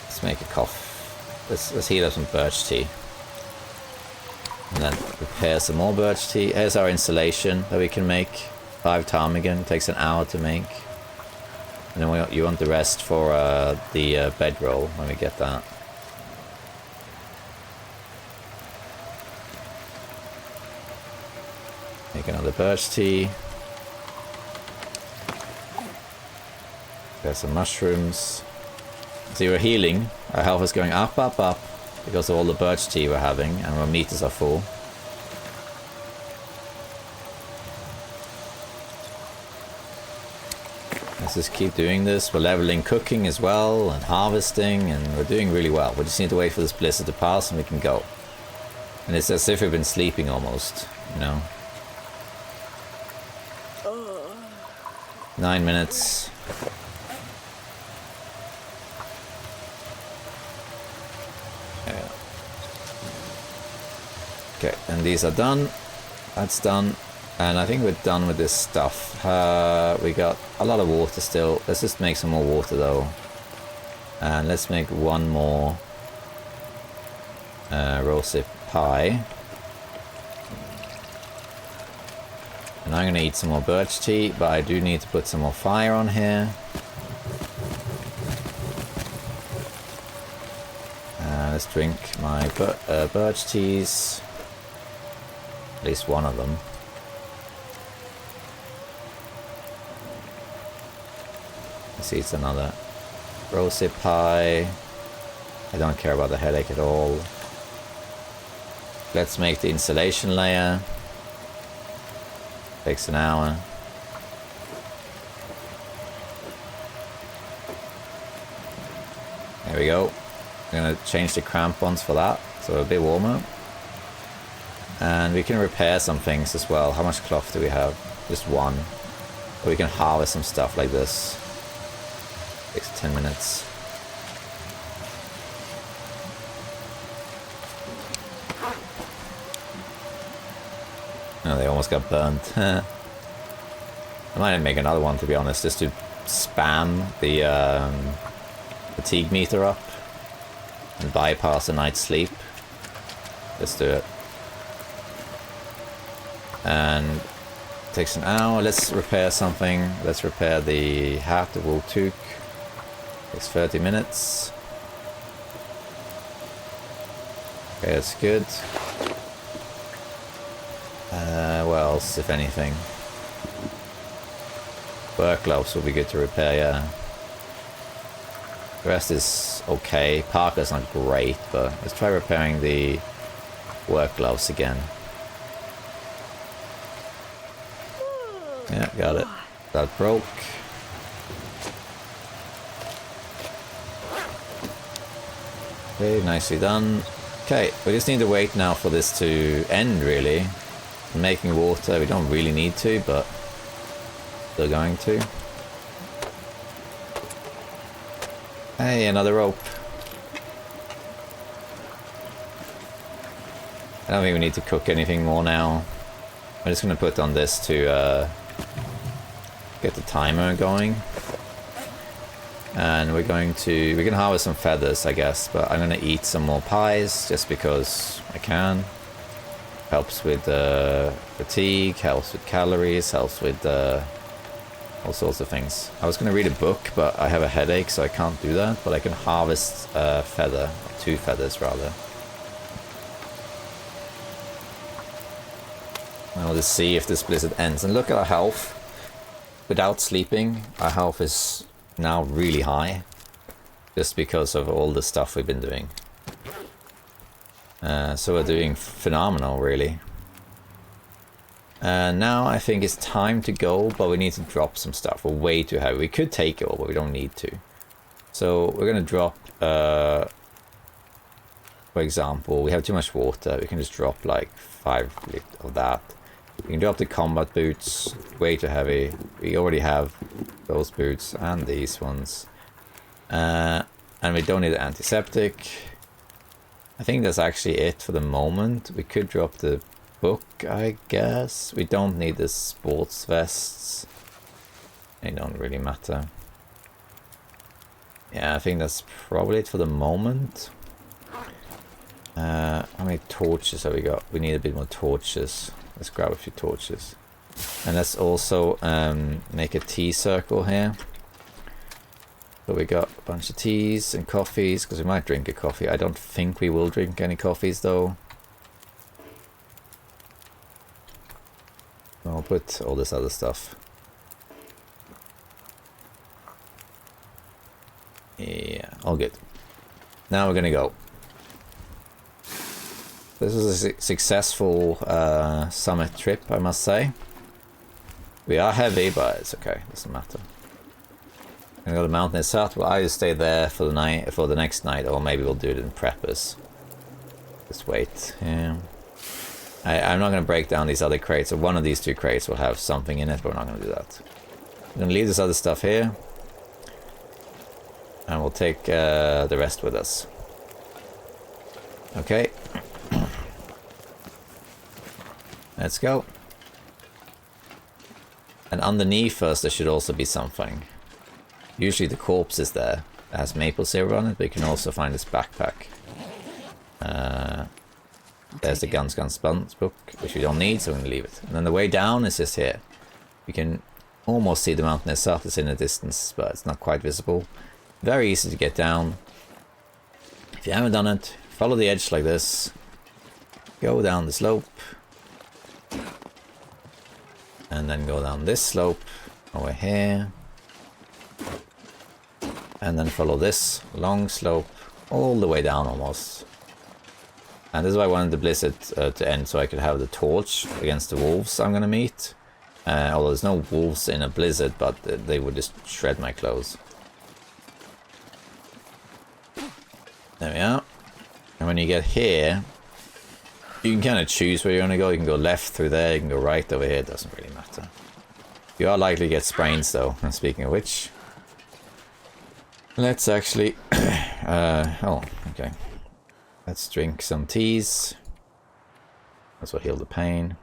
let's make a coffee. Let's heat up some birch tea. And then prepare some more birch tea. Here's our installation that we can make. 5 ptarmigan. It takes an hour to make. And then you want the rest for the bedroll when we get that. Make another birch tea. There's some mushrooms. See, we're healing. Our health is going up, up, up because of all the birch tea we're having, and our meters are full. Let's just keep doing this. We're leveling cooking as well, and harvesting, and we're doing really well. We just need to wait for this blizzard to pass and we can go. And it's as if we've been sleeping almost, you know. 9 minutes. Okay, and these are done. That's done. And I think we're done with this stuff. We got a lot of water still. Let's just make some more water though. And let's make one more rosehip pie. And I'm gonna eat some more birch tea, but I do need to put some more fire on here. Let's drink my birch teas. At least one of them. Let's see, it's another rosehip pie. I don't care about the headache at all. Let's make the insulation layer. Takes an hour. There we go. I'm gonna change the crampons for that, so a bit warmer. And we can repair some things as well. How much cloth do we have? Just one. Or we can harvest some stuff like this. Takes 10 minutes. Oh, they almost got burnt. I might make another one, to be honest, just to spam the fatigue meter up and bypass a night's sleep. Let's do it. And it takes an hour. Let's repair something. Let's repair the hat, the wool toque. Takes 30 minutes. Okay, that's good. What else, if anything? Work gloves will be good to repair, yeah. The rest is okay. Parker's not great, but let's try repairing the work gloves again. Yeah, got it. That broke. Okay, nicely done. Okay, we just need to wait now for this to end, really. Making water, we don't really need to, but still going to. Hey, another rope. I don't think we need to cook anything more now. I'm just going to put on this to get the timer going. And we can harvest some feathers, I guess, but I'm going to eat some more pies just because I can. Helps with fatigue, helps with calories, helps with all sorts of things. I was going to read a book, but I have a headache, so I can't do that. But I can harvest a feather, 2 feathers rather. And we'll just see if this blizzard ends. And look at our health. Without sleeping, our health is now really high. Just because of all the stuff we've been doing. So we're doing phenomenal, really. Now I think it's time to go, but we need to drop some stuff. We're way too heavy. We could take it all, but we don't need to. So we're going to drop, for example, we have too much water. We can just drop like 5 of that. We can drop the combat boots, way too heavy. We already have those boots and these ones. And we don't need an antiseptic. I think that's actually it for the moment. We could drop the book, I guess. We don't need the sports vests. They don't really matter. Yeah, I think that's probably it for the moment. How many torches have we got? We need a bit more torches. Let's grab a few torches. And let's also make a tea circle here. So we got a bunch of teas and coffees, because we might drink a coffee. I don't think we will drink any coffees though. I'll put all this other stuff. Yeah, all good. Now we're gonna go. This was a successful summit trip, I must say. We are heavy, but it's okay, doesn't matter. I'm gonna go to the mountain south. We'll either stay there for the night, for the next night, or maybe we'll do it in preppers. Just wait. Yeah. I'm not gonna break down these other crates. So one of these 2 crates will have something in it, but we're not gonna do that. I'm gonna leave this other stuff here, and we'll take the rest with us. Okay. Let's go. And underneath us, there should also be something. Usually the corpse is there. It has maple syrup on it, but you can also find this backpack. There's the Guns book, which we don't need, so we're going to leave it. And then the way down is just here. You can almost see the mountain itself. It's in the distance, but it's not quite visible. Very easy to get down. If you haven't done it, follow the edge like this. Go down the slope. And then go down this slope over here. And then follow this long slope all the way down almost. And this is why I wanted the blizzard to end, so I could have the torch against the wolves I'm gonna meet. Although there's no wolves in a blizzard, but they would just shred my clothes. There we are. And when you get here, you can kind of choose where you're gonna go. You can go left through there, you can go right over here, it doesn't really matter. You are likely to get sprains though, and speaking of which. Let's actually... oh, okay. Let's drink some teas. This will heal the pain.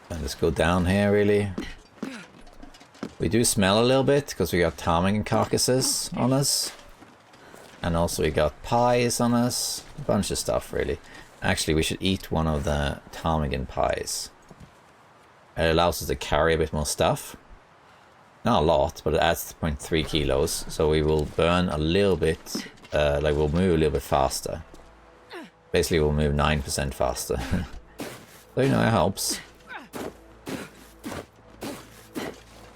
And let's go down here, really. We do smell a little bit, because we got ptarmigan carcasses on us. And also we got pies on us. A bunch of stuff, really. Actually, we should eat one of the ptarmigan pies. It allows us to carry a bit more stuff. Not a lot, but it adds 0.3 kilos. So we will burn a little bit, like we'll move a little bit faster. Basically, we'll move 9% faster. So, you know, it helps.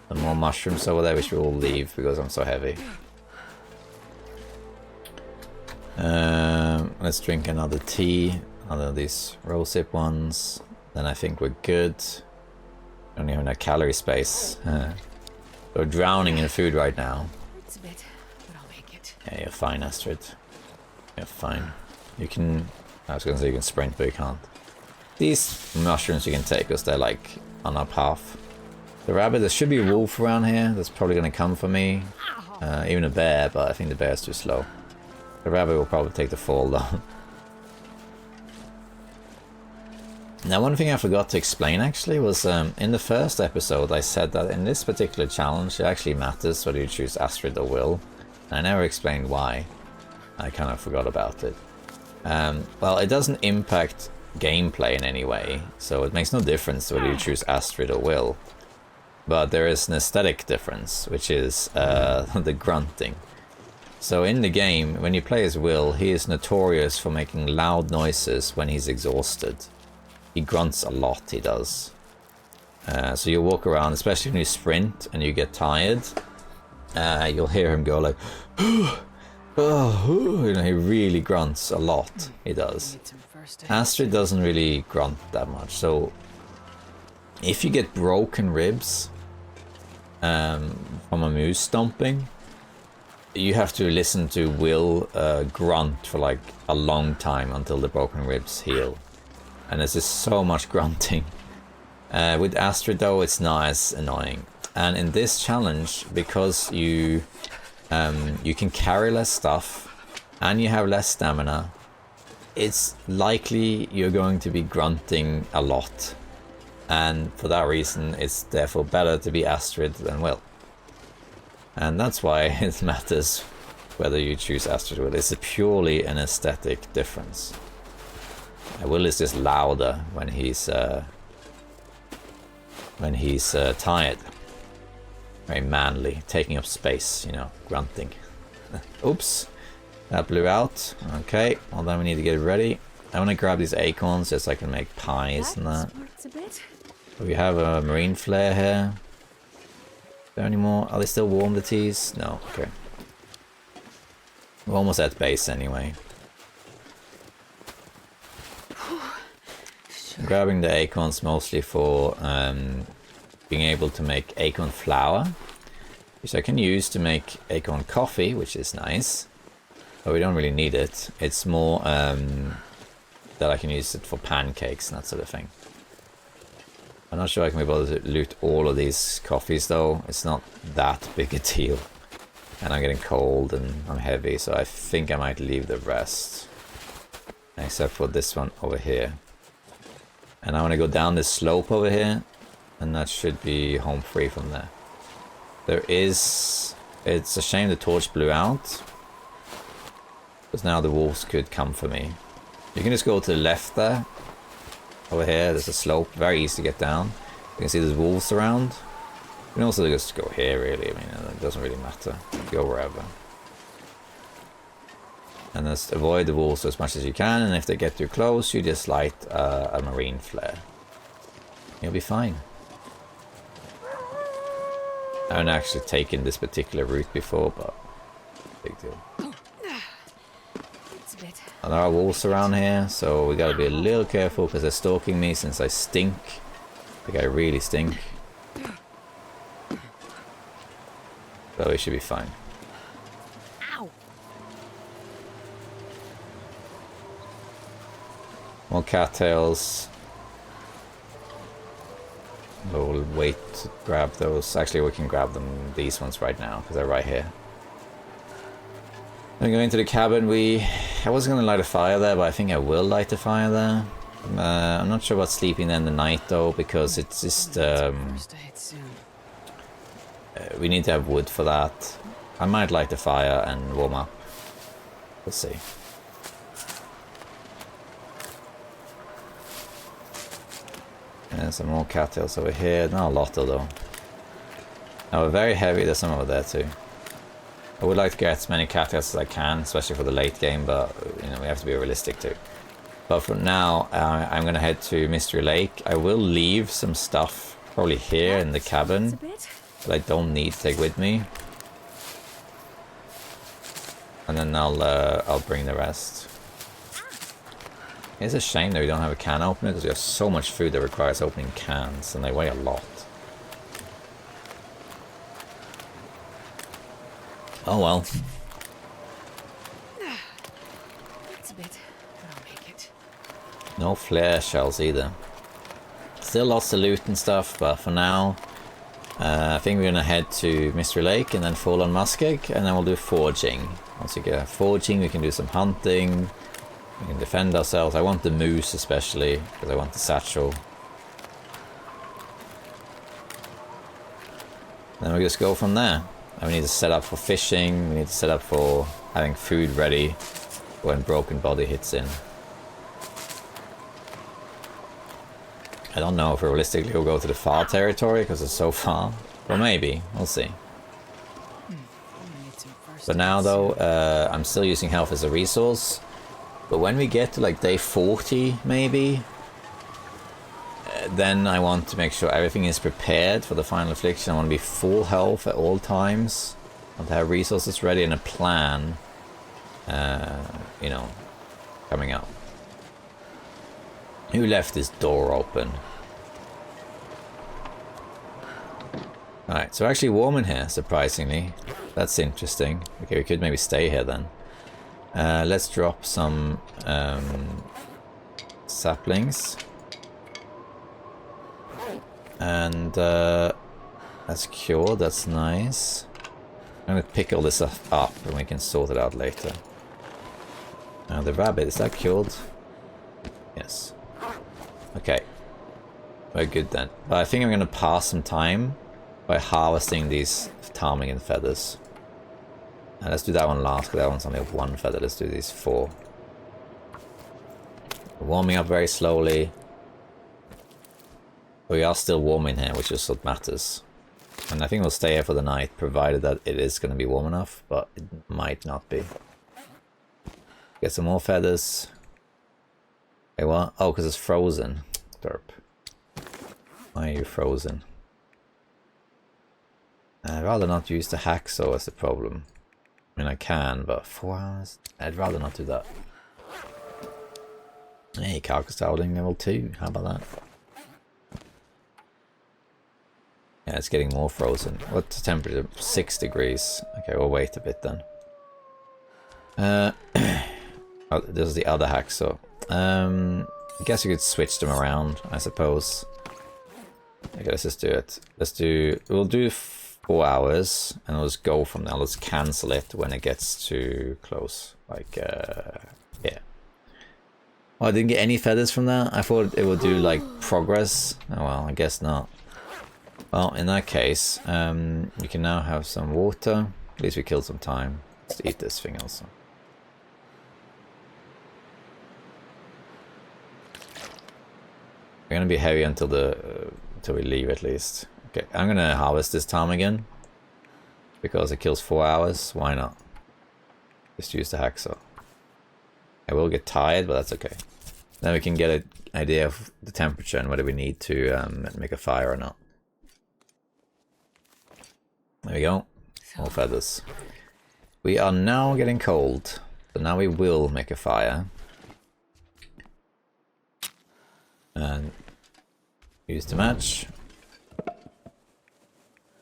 Some more mushrooms over there, which we will leave because I'm so heavy. Let's drink another tea. Another of these rosehip ones. Then I think we're good. Don't even have calorie space. We're drowning in food right now. It's a bit, but I'll make it. Yeah, you're fine, Astrid. You're fine. You can... I was going to say you can sprint, but you can't. These mushrooms you can take because they're like on our path. The rabbit, there should be a wolf around here that's probably going to come for me. Even a bear, but I think the bear's too slow. The rabbit will probably take the fall though. Now, one thing I forgot to explain actually was in the first episode I said that in this particular challenge it actually matters whether you choose Astrid or Will. And I never explained why. I kind of forgot about it. Well, it doesn't impact gameplay in any way, so it makes no difference whether you choose Astrid or Will. But there is an aesthetic difference, which is the grunting. So in the game, when you play as Will, he is notorious for making loud noises when he's exhausted. He grunts a lot, he does. So you walk around, especially when you sprint and you get tired, you'll hear him go like, oh, you know, he really grunts a lot, he does. Astrid doesn't really grunt that much, so if you get broken ribs from a moose stomping, you have to listen to Will grunt for like a long time until the broken ribs heal. And there's just so much grunting. With Astrid though, it's not as annoying. And in this challenge, because you can carry less stuff and you have less stamina, it's likely you're going to be grunting a lot. And for that reason, it's therefore better to be Astrid than Will. And that's why it matters whether you choose Astrid or Will. It's purely an aesthetic difference. Will is just louder when he's tired. Very manly, taking up space, you know, grunting. Oops, that blew out. Okay, well then we need to get ready. I want to grab these acorns just so I can make pies and that. We have a marine flare here. Is there any more? Are they still warm, the teas? No, okay. We're almost at base anyway. I'm grabbing the acorns mostly for being able to make acorn flour, which I can use to make acorn coffee, which is nice. But we don't really need it. It's more that I can use it for pancakes and that sort of thing. I'm not sure I can be able to loot all of these coffees though. It's not that big a deal. And I'm getting cold and I'm heavy, so I think I might leave the rest. Except for this one over here. And I want to go down this slope over here, and that should be home free from there. It's a shame the torch blew out, because now the wolves could come for me. You can just go to the left there. Over here, there's a slope, very easy to get down. You can see there's wolves around. You can also just go here, really. I mean, it doesn't really matter. Go wherever. And just avoid the wolves as much as you can, and if they get too close, you just light a marine flare. You'll be fine. I haven't actually taken this particular route before, but big deal. And there are wolves around here, so we gotta be a little careful because they're stalking me since I stink. I think I really stink. So we should be fine. More cattails. We'll wait to grab those. Actually, we can grab them, these ones right now, because they're right here. Then going into the cabin, I wasn't going to light a fire there, but I think I will light a fire there. I'm not sure about sleeping there in the night though, because it's just... we need to have wood for that. I might light a fire and warm up. We'll see. And some more cattails over here. Not a lot though. Now we're very heavy. There's some over there too. I would like to get as many cattails as I can, especially for the late game, but you know, we have to be realistic too. But for now, I'm gonna head to Mystery Lake. I will leave some stuff probably here in the cabin that I don't need to take with me, and then I'll bring the rest. It's a shame that we don't have a can opener because we have so much food that requires opening cans and they weigh a lot. Oh well. It's a bit, but I'll make it. No flare shells either. Still lots of loot and stuff, but for now, I think we're gonna head to Mystery Lake and then fall on Muskeg, and then we'll do foraging. Once we get foraging, we can do some hunting. We can defend ourselves. I want the moose especially, because I want the satchel. Then we just go from there. And we need to set up for fishing, we need to set up for having food ready when Broken Body hits in. I don't know if realistically we'll go to the far territory because it's so far, but maybe, we'll see. But now though, I'm still using health as a resource, but when we get to like day 40 maybe, then I want to make sure everything is prepared for the final affliction. I want to be full health at all times. I want to have resources ready and a plan, you know, coming up. Who left this door open? Alright, so actually warm in here, surprisingly. That's interesting. Okay, we could maybe stay here then. Let's drop some saplings. And that's cured, that's nice. I'm gonna pick all this stuff up and we can sort it out later. The rabbit, is that cured? Yes. Okay. We're good then. But I think I'm gonna pass some time by harvesting these ptarmigan feathers. Let's do that one last, because that one's only have 1 feather. Let's do these 4. We're warming up very slowly. We are still warm in here, which is what matters. And I think we'll stay here for the night, provided that it is going to be warm enough, but it might not be. Get some more feathers. Okay, what? Oh, because it's frozen. Derp. Why are you frozen? I'd rather not use the hacksaw as the problem. I mean, I can, but 4 hours? I'd rather not do that. Hey, carcass toweling level 2. How about that? Yeah, it's getting more frozen. What's the temperature? 6 degrees. Okay, we'll wait a bit then. Oh, this is the other hacksaw. I guess you could switch them around, I suppose. Okay, let's just do it. We'll do 4 hours, and we'll just go from there. Let's cancel it when it gets too close. Like, yeah. Oh, I didn't get any feathers from that? I thought it would do, like, progress. Oh well, I guess not. Well, in that case, we can now have some water. At least we killed some time. Let's eat this thing also. We're gonna be heavy until we leave at least. Okay, I'm gonna harvest this ptarmigan because it kills 4 hours. Why not? Just use the hacksaw. I will get tired, but that's okay. Then we can get an idea of the temperature and whether we need to make a fire or not. There we go. More feathers. We are now getting cold, so now we will make a fire. And use the match.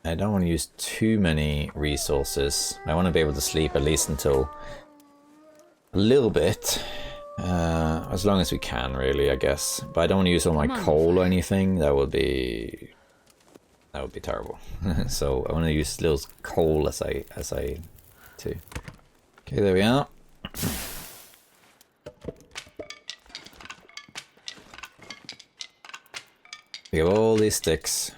I don't want to use too many resources. I want to be able to sleep at least until a little bit. As long as we can, really, I guess. But I don't want to use all my coal or anything. That would be terrible. So I want to use little coal as I do. Okay, there we are. We have all these sticks.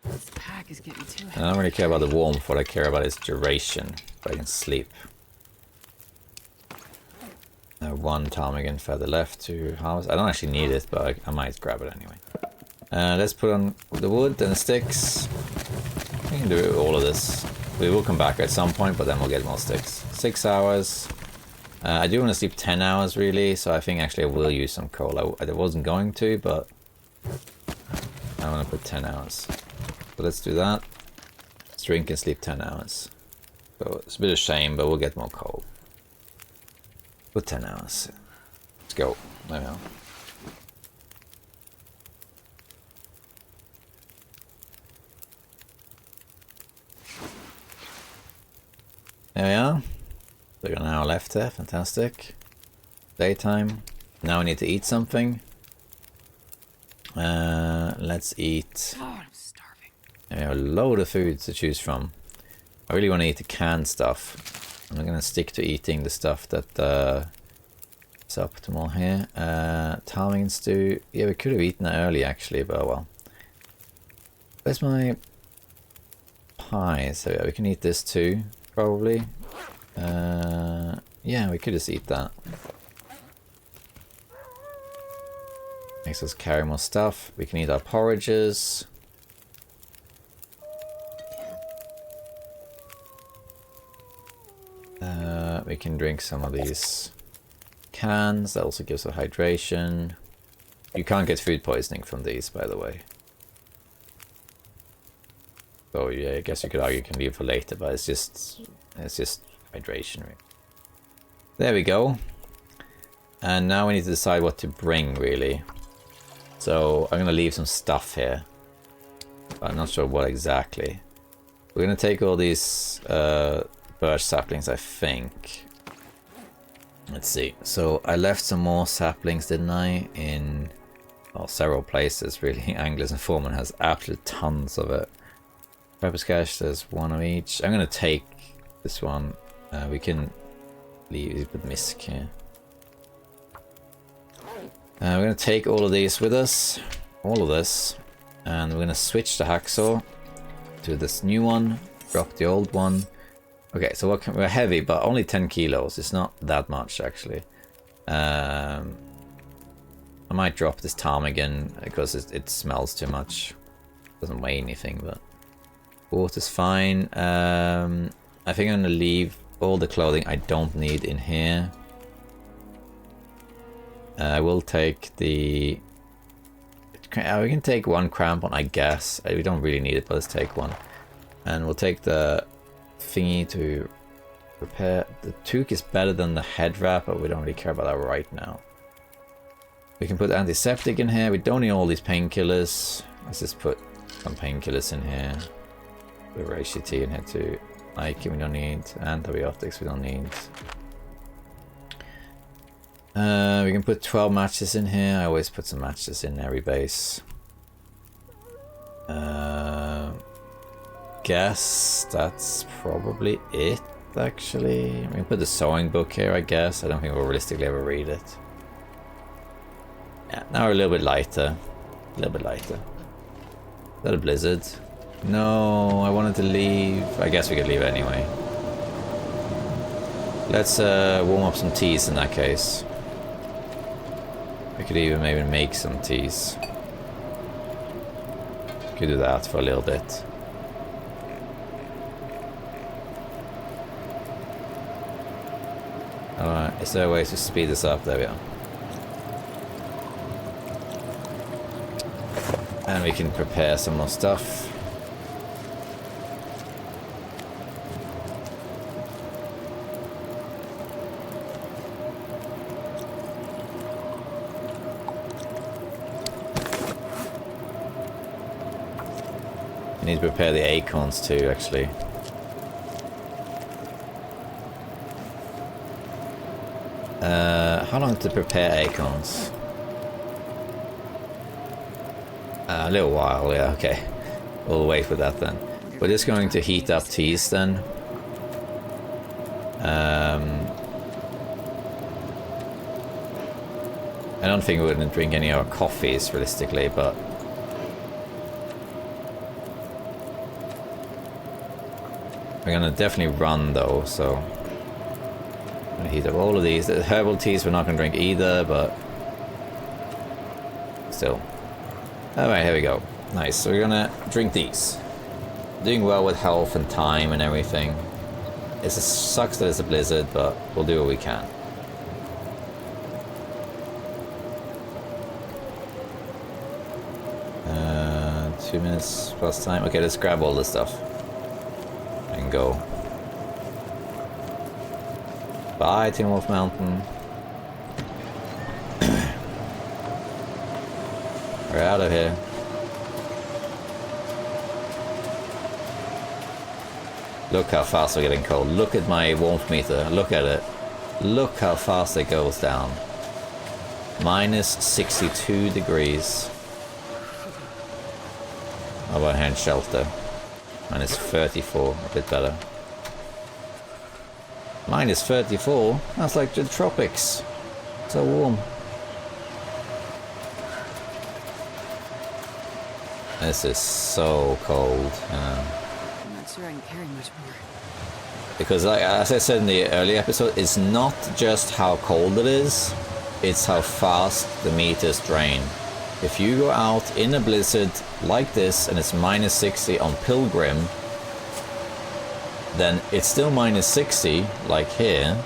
This pack is getting too heavy. I don't really care about the warmth. What I care about is duration. If I can sleep. 1 ptarmigan feather left to harvest. I don't actually need it, but I might grab it anyway. Let's put on the wood and the sticks. We can do all of this. We will come back at some point, but then we'll get more sticks. 6 hours. I do want to sleep 10 hours really, so I think actually I will use some coal. I wasn't going to, but I want to put 10 hours. So let's do that. Let's drink and sleep 10 hours. So it's a bit of a shame, but we'll get more coal. Put 10 hours. Let's go. There we are. There we are. We got an hour left there. Fantastic. Daytime. Now we need to eat something. Let's eat. Oh, I'm starving. We have a load of food to choose from. I really want to eat the canned stuff. I'm going to stick to eating the stuff that is optimal here. Ptarmigan stew. Yeah, we could have eaten that early actually, but well. Where's my pie? So yeah, we can eat this too, probably. Yeah, we could just eat that. Makes us carry more stuff. We can eat our porridges. We can drink some of these cans. That also gives us hydration. You can't get food poisoning from these, by the way. So yeah, I guess you could argue you can leave for later, but it's just hydration. Right? There we go. And now we need to decide what to bring, really. So I'm gonna leave some stuff here, but I'm not sure what exactly. We're gonna take all these birch saplings, I think. Let's see. So I left some more saplings, didn't I? In well, several places, really. Anglers and Foreman has absolute tons of it. Pepper's Cache, there's one of each. I'm gonna take this one. We can leave with Misk here. We're gonna take all of these with us, all of this, and we're gonna switch the hacksaw to this new one. Drop the old one. Okay, so what we're heavy, but only 10 kilos. It's not that much, actually. I might drop this ptarmigan because it smells too much. Doesn't weigh anything, but water's fine. I think I'm gonna leave all the clothing I don't need in here. I will take the. We can take one crampon, I guess. We don't really need it, but let's take one. And we'll take the thingy to repair. The toque is better than the head wrap, but we don't really care about that right now. We can put antiseptic in here. We don't need all these painkillers. Let's just put some painkillers in here. The ACT in here too. Nike we don't need. Antibiotics we don't need. We can put 12 matches in here. I always put some matches in every base. Guess that's probably it, actually. We can put the sewing book here, I guess. I don't think we'll realistically ever read it. Yeah, now we're a little bit lighter. A little bit lighter. Is that a blizzard? No, I wanted to leave. I guess we could leave anyway. Let's warm up some teas in that case. We could even maybe make some teas. Could do that for a little bit. Alright, is there a way to speed this up? There we are. And we can prepare some more stuff. I need to prepare the acorns too, actually. How long to prepare acorns? A little while, yeah, okay. We'll wait for that then. We're just going to heat up teas then. I don't think we wouldn't drink any of our coffees realistically, but we're gonna definitely run though, so I'm gonna heat up all of these. The herbal teas we're not gonna drink either, but still. Alright, here we go. Nice, so we're gonna drink these. Doing well with health and time and everything. It sucks that it's a blizzard, but we'll do what we can. Uh, 2 minutes plus time. Okay, let's grab all this stuff. And go. Bye, Team Wolf Mountain. We're out of here. Look how fast we're getting cold. Look at my warmth meter. Look at it. Look how fast it goes down. Minus 62 degrees. How about hand shelter? Minus 34. A bit better. Minus 34? That's like the tropics. So warm. This is so cold. I'm not sure I can carry much more. Because as I said in the early episode, it's not just how cold it is, it's how fast the meters drain. If you go out in a blizzard like this and it's minus 60 on Pilgrim, then it's still minus 60, like here,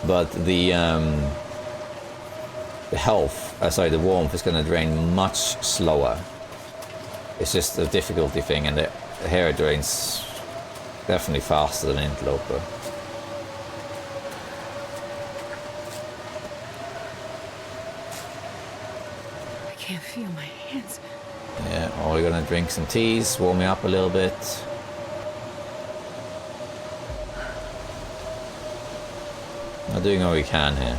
but the the warmth is going to drain much slower. It's just a difficulty thing, and here it drains definitely faster than Interloper. I can't feel my hands. Yeah, or we're gonna drink some teas, warm me up a little bit. We're doing all we can here.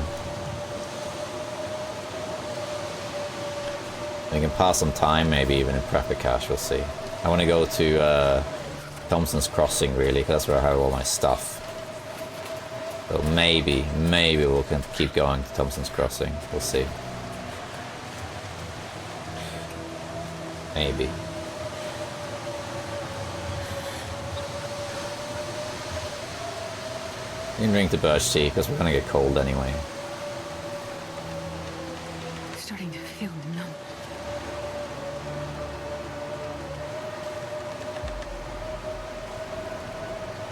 We can pass some time, maybe even in prepper cache, we'll see. I want to go to Thompson's Crossing, really, because that's where I have all my stuff. So maybe we can keep going to Thompson's Crossing. We'll see. Maybe. You can drink the birch tea, because we're going to get cold anyway. I'm starting to feel numb.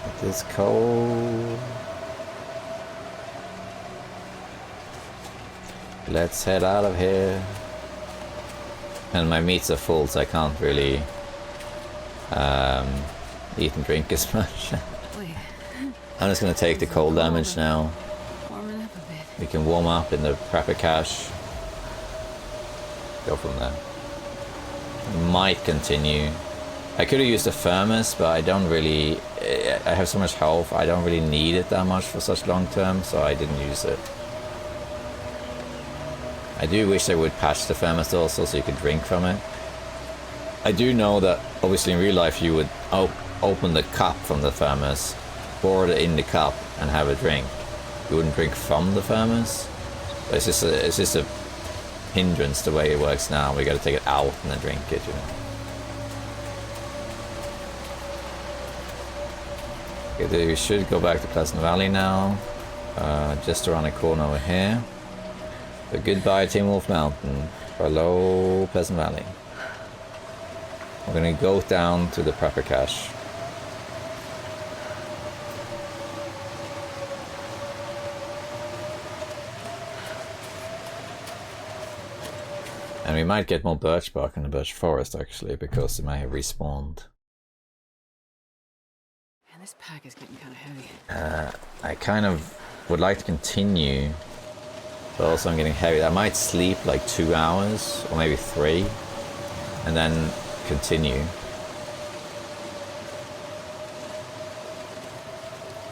It is cold. Let's head out of here. And my meats are full, so I can't really eat and drink as much. Wait. I'm just going to take the cold damage now. Warming up a bit. We can warm up in the prepper cache. Go from there. Might continue. I could have used a thermos, but I don't really... I have so much health, I don't really need it that much for such long term, so I didn't use it. I do wish they would patch the thermos also, so you could drink from it. I do know that, obviously in real life, you would open the cup from the thermos, pour it in the cup, and have a drink. You wouldn't drink from the thermos. But it's just a hindrance the way it works now. We gotta take it out and then drink it, you know. Okay, we should go back to Pleasant Valley now. Just around the corner over here. So goodbye Team Wolf Mountain. Hello Pleasant Valley. We're gonna go down to the prepper cache. And we might get more birch bark in the birch forest actually, because they might have respawned. Man, this pack is getting kind of heavy. I kind of would like to continue, but also I'm getting heavy. I might sleep like 2 hours, or maybe 3, and then continue.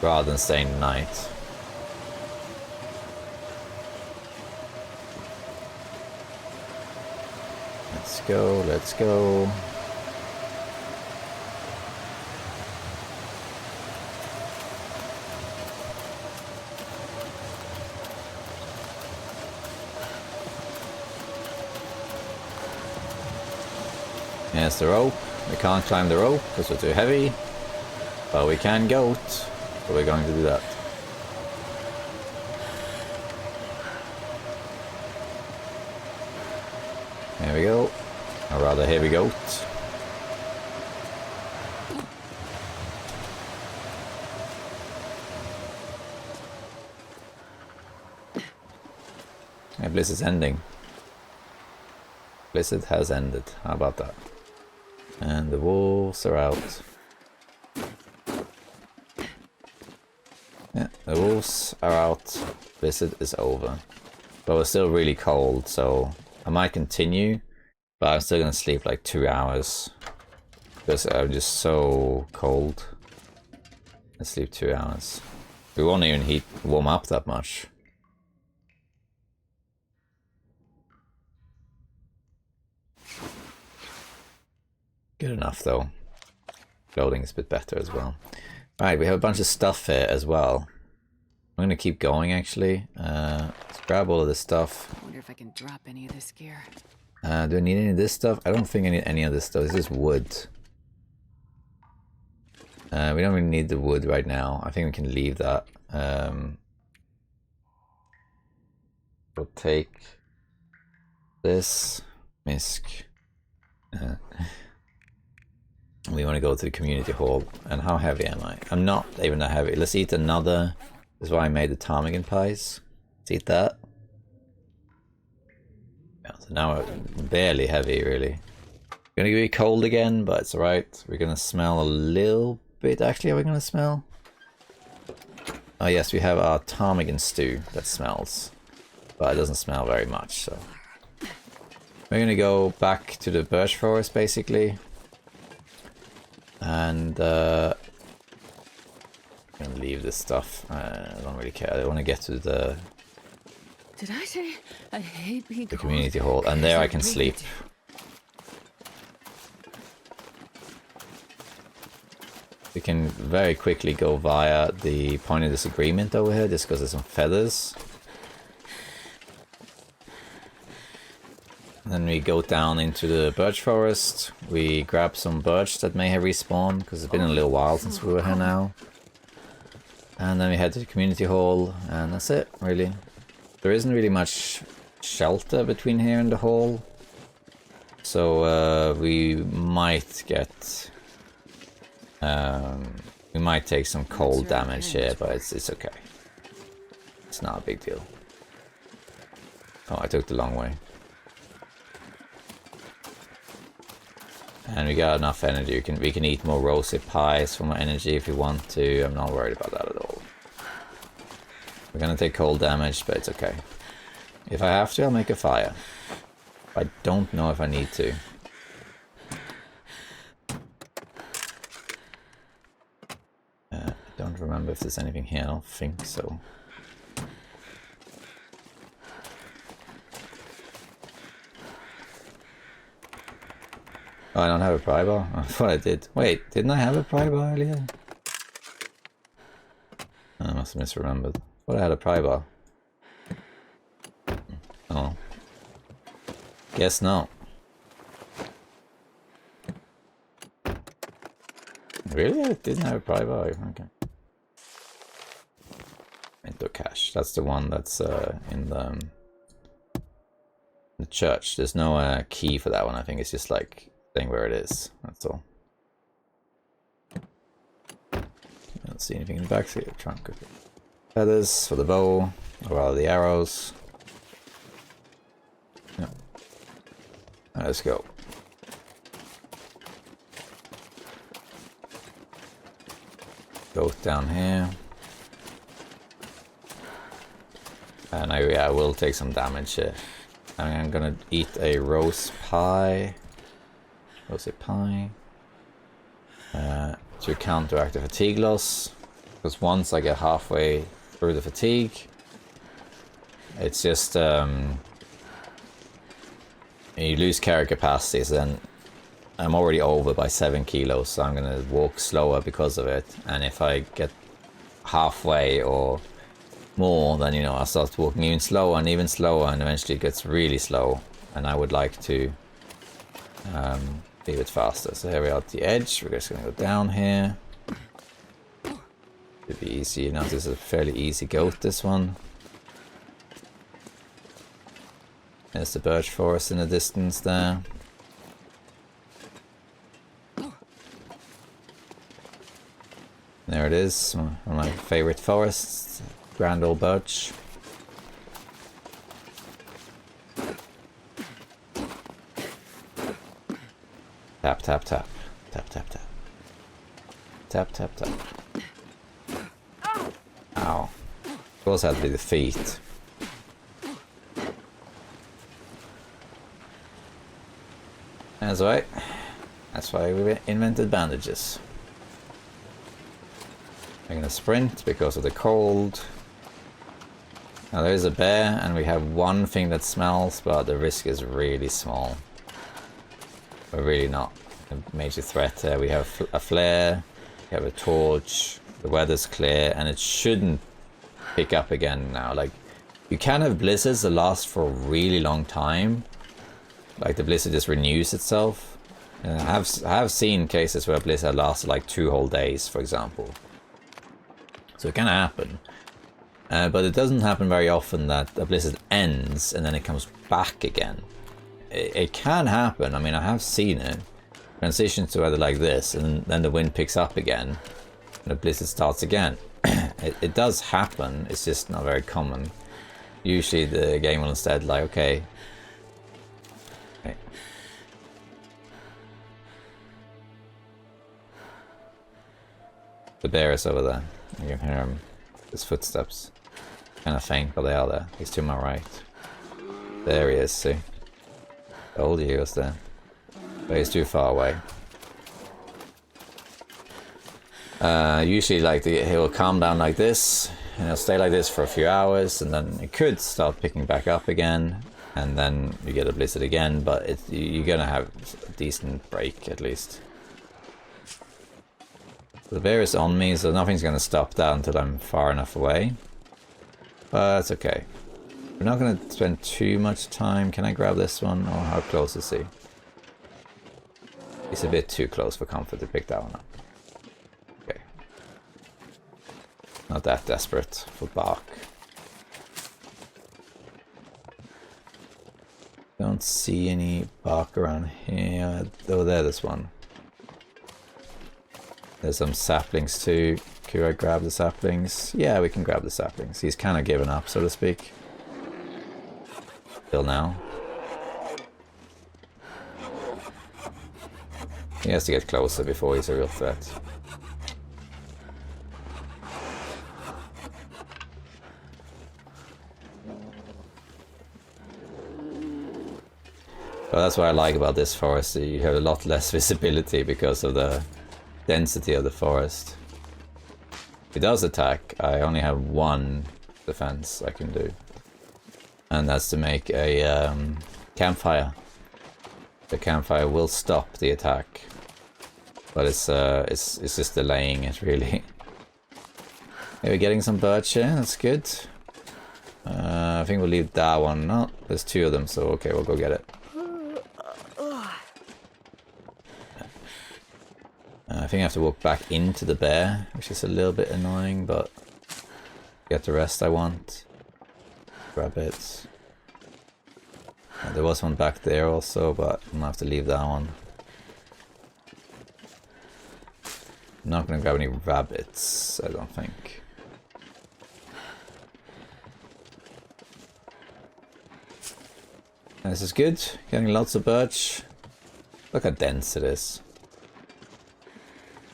Rather than staying the night. Let's go, let's go. Here's the rope. We can't climb the rope because we're too heavy, but we can goat, so we're going to do that. There we go. A rather heavy goat. Yeah, Blizzard's ending. Blizzard has ended. How about that? And the wolves are out. Yeah, the wolves are out. Blizzard is over. But we're still really cold, so I might continue. But I'm still gonna sleep like 2 hours. Because I'm just so cold. I sleep 2 hours. We won't even warm up that much. Good enough though. Clothing is a bit better as well. Alright, we have a bunch of stuff here as well. I'm gonna keep going actually. Let's grab all of this stuff. I wonder if I can drop any of this gear. Do I need any of this stuff? I don't think I need any of this stuff. This is wood. We don't really need the wood right now. I think we can leave that. We'll take this misc. We want to go to the community hall. And how heavy am I? I'm not even that heavy. Let's eat another. This is why I made the ptarmigan pies. Let's eat that. Yeah, so now we're barely heavy, really. Gonna be cold again, but it's alright. We're gonna smell a little bit. Actually, are we gonna smell? Oh yes, we have our ptarmigan stew that smells. But it doesn't smell very much, so. We're gonna go back to the birch forest, basically. And I'm gonna leave this stuff. I don't really care. I want to get to the Did I say I hate being the community hall, and there I can sleep. We can very quickly go via the point of disagreement over here, just because there's some feathers. Then we go down into the birch forest. We grab some birch that may have respawned, because it's been a little while since we were here now. And then we head to the community hall, and that's it, really. There isn't really much shelter between here and the hall. So we might get... we might take some cold damage here, but it's okay. It's not a big deal. Oh, I took the long way. And we got enough energy. We can eat more rosy pies for more energy if we want to. I'm not worried about that at all. We're gonna take cold damage, but it's okay. If I have to, I'll make a fire. I don't know if I need to. I don't remember if there's anything here. I don't think so. Oh, I don't have a pry bar? I thought I did. Wait, didn't I have a pry bar earlier? I must have misremembered. I thought I had a pry bar. Oh. Guess no. Really? I didn't have a pry bar? Okay. Into cache. That's the one that's in the church. There's no key for that one. I think it's just like saying where it is. That's all. I don't see anything in the back seat. Trunk. Okay. Feathers for the bow, or rather the arrows. Yeah. Right, let's go. Goat down here. And I will take some damage here. I'm gonna eat a rose pie. Rosy pie. To counteract the fatigue loss. Because once I get halfway through the fatigue, it's just you lose carry capacity, so then I'm already over by 7 kilos, so I'm gonna walk slower because of it. And if I get halfway or more, then you know I'll start walking even slower, and eventually it gets really slow. And I would like to be a bit faster. So here we are at the edge. We're just gonna go down here. It'll be easy. Now this is a fairly easy goat, this one. There's the birch forest in the distance there. There it is, one of my favorite forests. Grand old birch. Tap, tap, tap. Tap, tap, tap. Tap, tap, tap. Ow. It also had to be the feet. That's right. That's why we invented bandages. I'm gonna sprint because of the cold. Now there's a bear and we have one thing that smells, but the risk is really small. We're really not a major threat there. We have a flare, we have a torch, the weather's clear, and it shouldn't pick up again now. Like, you can have blizzards that last for a really long time. Like the blizzard just renews itself. And I have seen cases where a blizzard lasted like 2 whole days, for example. So it can happen. But it doesn't happen very often that a blizzard ends and then it comes back again. It can happen. I mean, I have seen it. Transitions to weather like this, and then the wind picks up again, and the blizzard starts again. It does happen. It's just not very common. Usually the game will instead like, okay. The bear is over there. You can hear him. His footsteps. Kind of faint, but they are there. He's to my right. There he is, see? I told you he was there. But he's too far away. Usually like he'll calm down like this, and he'll stay like this for a few hours, and then it could start picking back up again, and then you get a blizzard again, but you're gonna have a decent break at least. The bear is on me, so nothing's gonna stop that until I'm far enough away. But that's okay. We're not gonna spend too much time. Can I grab this one? Or how close is he? He's a bit too close for comfort to pick that one up. Okay. Not that desperate for bark. Don't see any bark around here. Oh, there's one. There's some saplings too. Could I grab the saplings? Yeah, we can grab the saplings. He's kind of given up, so to speak. Till now. He has to get closer before he's a real threat. But that's what I like about this forest. You have a lot less visibility because of the density of the forest. If he does attack, I only have one defense I can do. And that's to make a campfire. The campfire will stop the attack. But it's just delaying it, really. Okay, we're getting some birch here, that's good. I think we'll leave that one. No, there's 2 of them, so okay, we'll go get it. I think I have to walk back into the bear, which is a little bit annoying, but get the rest I want. Grab it. There was one back there also, but I'm gonna have to leave that one. I'm not gonna grab any rabbits, I don't think. And this is good, getting lots of birch. Look how dense it is.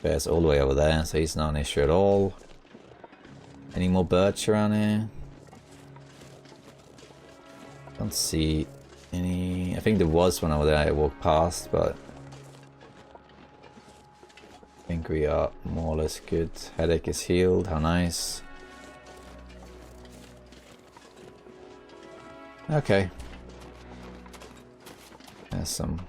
Bear's all the way over there, so he's not an issue at all. Any more birch around here? Don't see any. I think there was one over there I walked past, but I think we are more or less good. Headache is healed, how nice. Okay. There's some.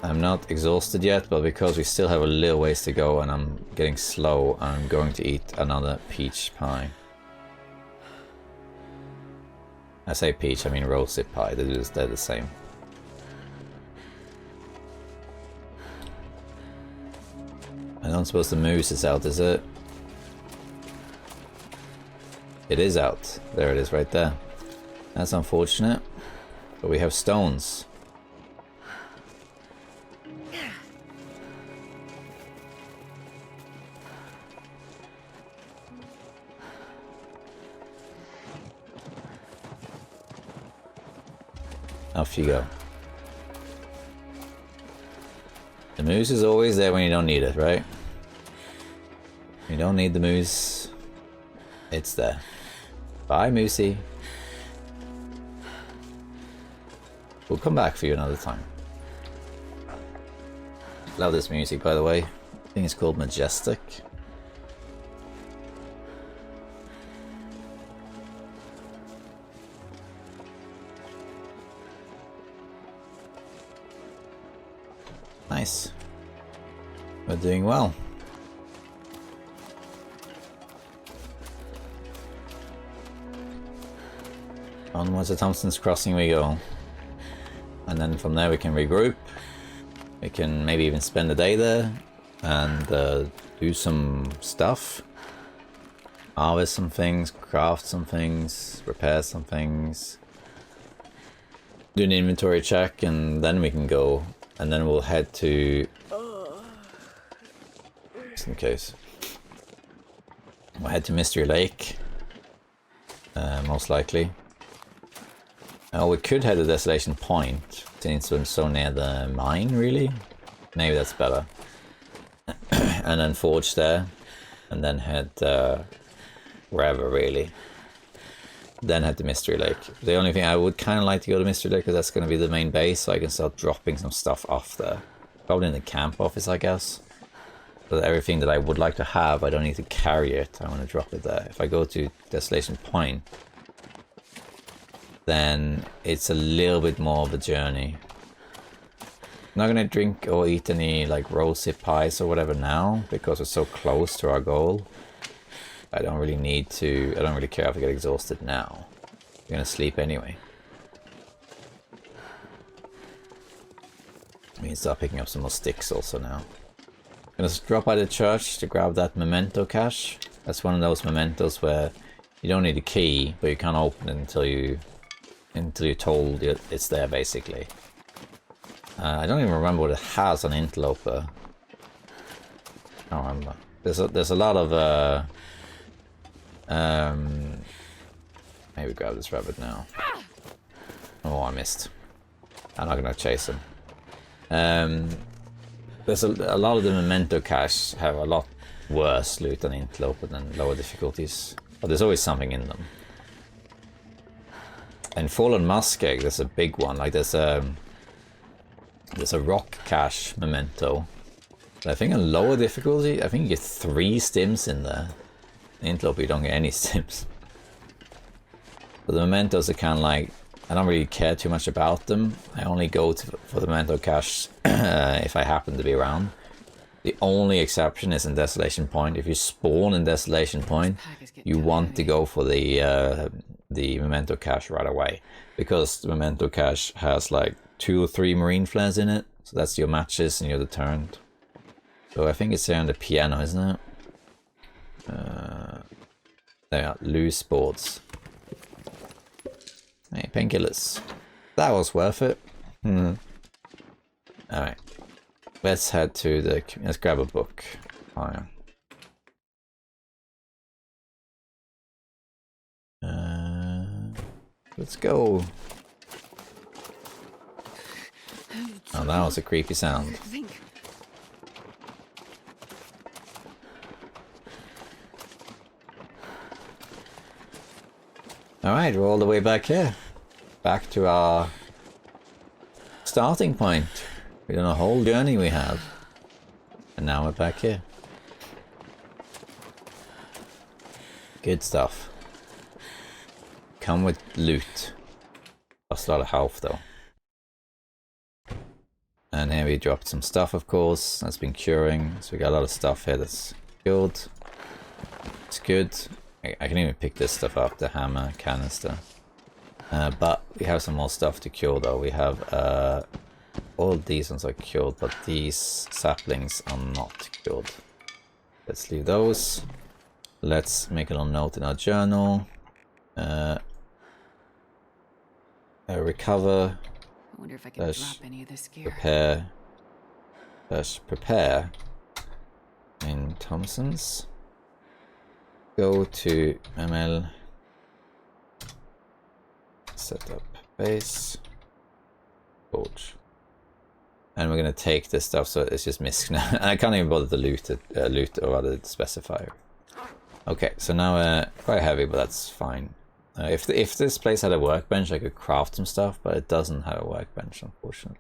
I'm not exhausted yet, but because we still have a little ways to go and I'm getting slow, I'm going to eat another peach pie. I say peach, I mean roasted pie, they're the same. I don't suppose the moose is out, is it? It is out. There it is right there. That's unfortunate, but we have stones. Off you go. The moose is always there when you don't need it, right? You don't need the moose. It's there. Bye, Moosey. We'll come back for you another time. Love this music, by the way. I think it's called Majestic. Nice. We're doing well. Onwards to Thompson's Crossing we go. And then from there we can regroup. We can maybe even spend the day there and do some stuff. Harvest some things, craft some things, repair some things. Do an inventory check and then we can go. And then we'll head to... just in case. We'll head to Mystery Lake. Most likely. We could head to Desolation Point, since we're so near the mine, really. Maybe that's better. And then forge there, and then head wherever, really. Then head to Mystery Lake. The only thing I would kind of like to go to Mystery Lake, because that's going to be the main base, so I can start dropping some stuff off there. Probably in the camp office, I guess. But everything that I would like to have, I don't need to carry it. I want to drop it there. If I go to Desolation Point, then it's a little bit more of a journey. I'm not gonna drink or eat any like rosy pies or whatever now because we're so close to our goal. I don't really need to. I don't really care if I get exhausted now. I'm gonna sleep anyway. We can start picking up some more sticks also now. I'm gonna drop by the church to grab that memento cache. That's one of those mementos where you don't need a key, but you can't open it until you're told it's there, basically. I don't even remember what it has on Interloper. I don't remember. There's a lot of maybe grab this rabbit now. Oh, I missed. I'm not gonna chase him. There's a lot of the memento caches have a lot worse loot on Interloper than lower difficulties, but there's always something in them. And Fallen Muskeg, there's a big one. Like there's a rock cache memento. But I think on lower difficulty, I think you get 3 stims in there. In Interloper, you don't get any stims. But the mementos are kind of like, I don't really care too much about them. I only go for the memento cache if I happen to be around. The only exception is in Desolation Point. If you spawn in Desolation Point, you want to go for the memento cache right away, because the memento cache has like 2 or 3 marine flares in it, so that's your matches and you're deterrent. So I think it's there on the piano, isn't it? There are loose boards. Hey, painkillers. That was worth it. Alright. Let's head to the... let's grab a book. Oh, yeah. Let's go. Oh, that was a creepy sound. Alright, we're all the way back here. Back to our starting point. We've done a whole journey we have. And now we're back here. Good stuff. Come with loot. Lost a lot of health though. And here we dropped some stuff, of course. That's been curing. So we got a lot of stuff here that's cured. It's good. I can even pick this stuff up, the hammer canister. But we have some more stuff to cure though. We have all these ones are cured, but these saplings are not cured. Let's leave those. Let's make a little note in our journal. Recover. I wonder if I can drop any of this gear. Prepare in Thompson's. Go to ML. Set up base. Forge. And we're gonna take this stuff, so it's just missing now. I can't even bother to loot it, or rather specify. Okay, so now quite heavy, but that's fine. If this place had a workbench, I could craft some stuff, but it doesn't have a workbench, unfortunately.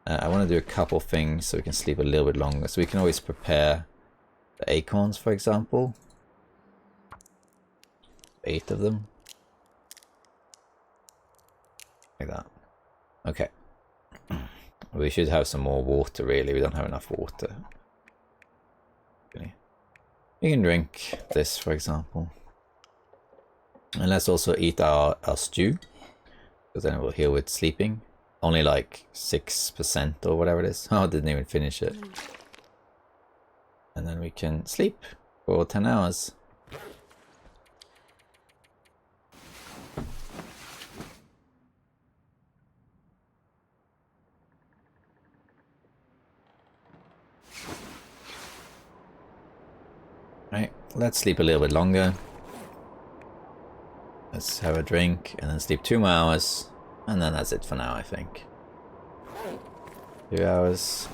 I want to do a couple things so we can sleep a little bit longer. So we can always prepare the acorns, for example. 8 of them. Like that. Okay. We should have some more water, really. We don't have enough water. Really. We can drink this, for example. And let's also eat our stew, because then it will heal with sleeping. Only like 6% or whatever it is. Oh, I didn't even finish it. And then we can sleep for 10 hours. Right, let's sleep a little bit longer. Let's have a drink and then sleep 2 more hours. And then that's it for now, I think. 2 hours.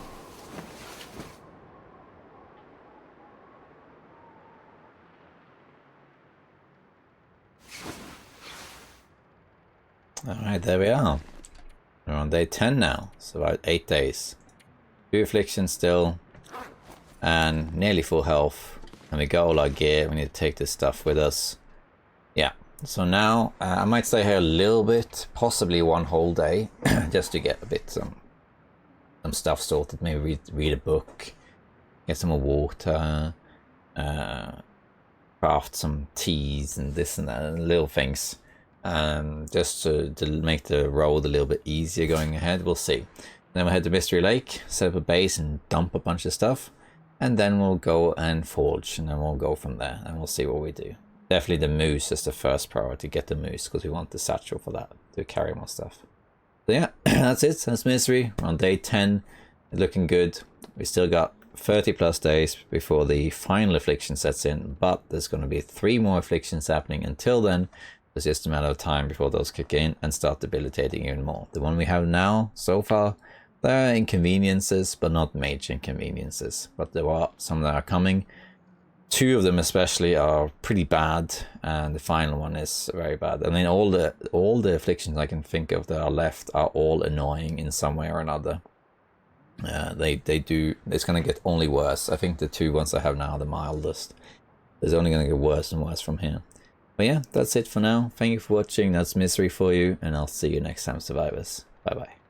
Alright, there we are. We're on day 10 now. So about 8 days. 2 afflictions still. And nearly full health. And we got all our gear. We need to take this stuff with us. Yeah. So now I might stay here a little bit, possibly 1 whole day, just to get a bit some stuff sorted. Maybe read a book, get some more water, craft some teas and this and that, and little things, just to make the road a little bit easier going ahead. We'll see. Then we'll head to Mystery Lake, set up a base, and dump a bunch of stuff, and then we'll go and forge, and then we'll go from there, and we'll see what we do. Definitely the moose is the first priority. Get the moose, because we want the satchel for that, to carry more stuff. So yeah, that's it. That's Misery. We're on day 10. Looking good. We still got 30 plus days before the final affliction sets in, but there's going to be 3 more afflictions happening until then. It's just a matter of time before those kick in and start debilitating even more. The one we have now, so far, there are inconveniences, but not major inconveniences. But there are some that are coming. 2 of them especially are pretty bad, and the final one is very bad. I mean, all the afflictions I can think of that are left are all annoying in some way or another. They do. It's going to get only worse. I think the 2 ones I have now are the mildest. It's only going to get worse and worse from here. But yeah, that's it for now. Thank you for watching. That's Misery for you, and I'll see you next time, survivors. Bye bye.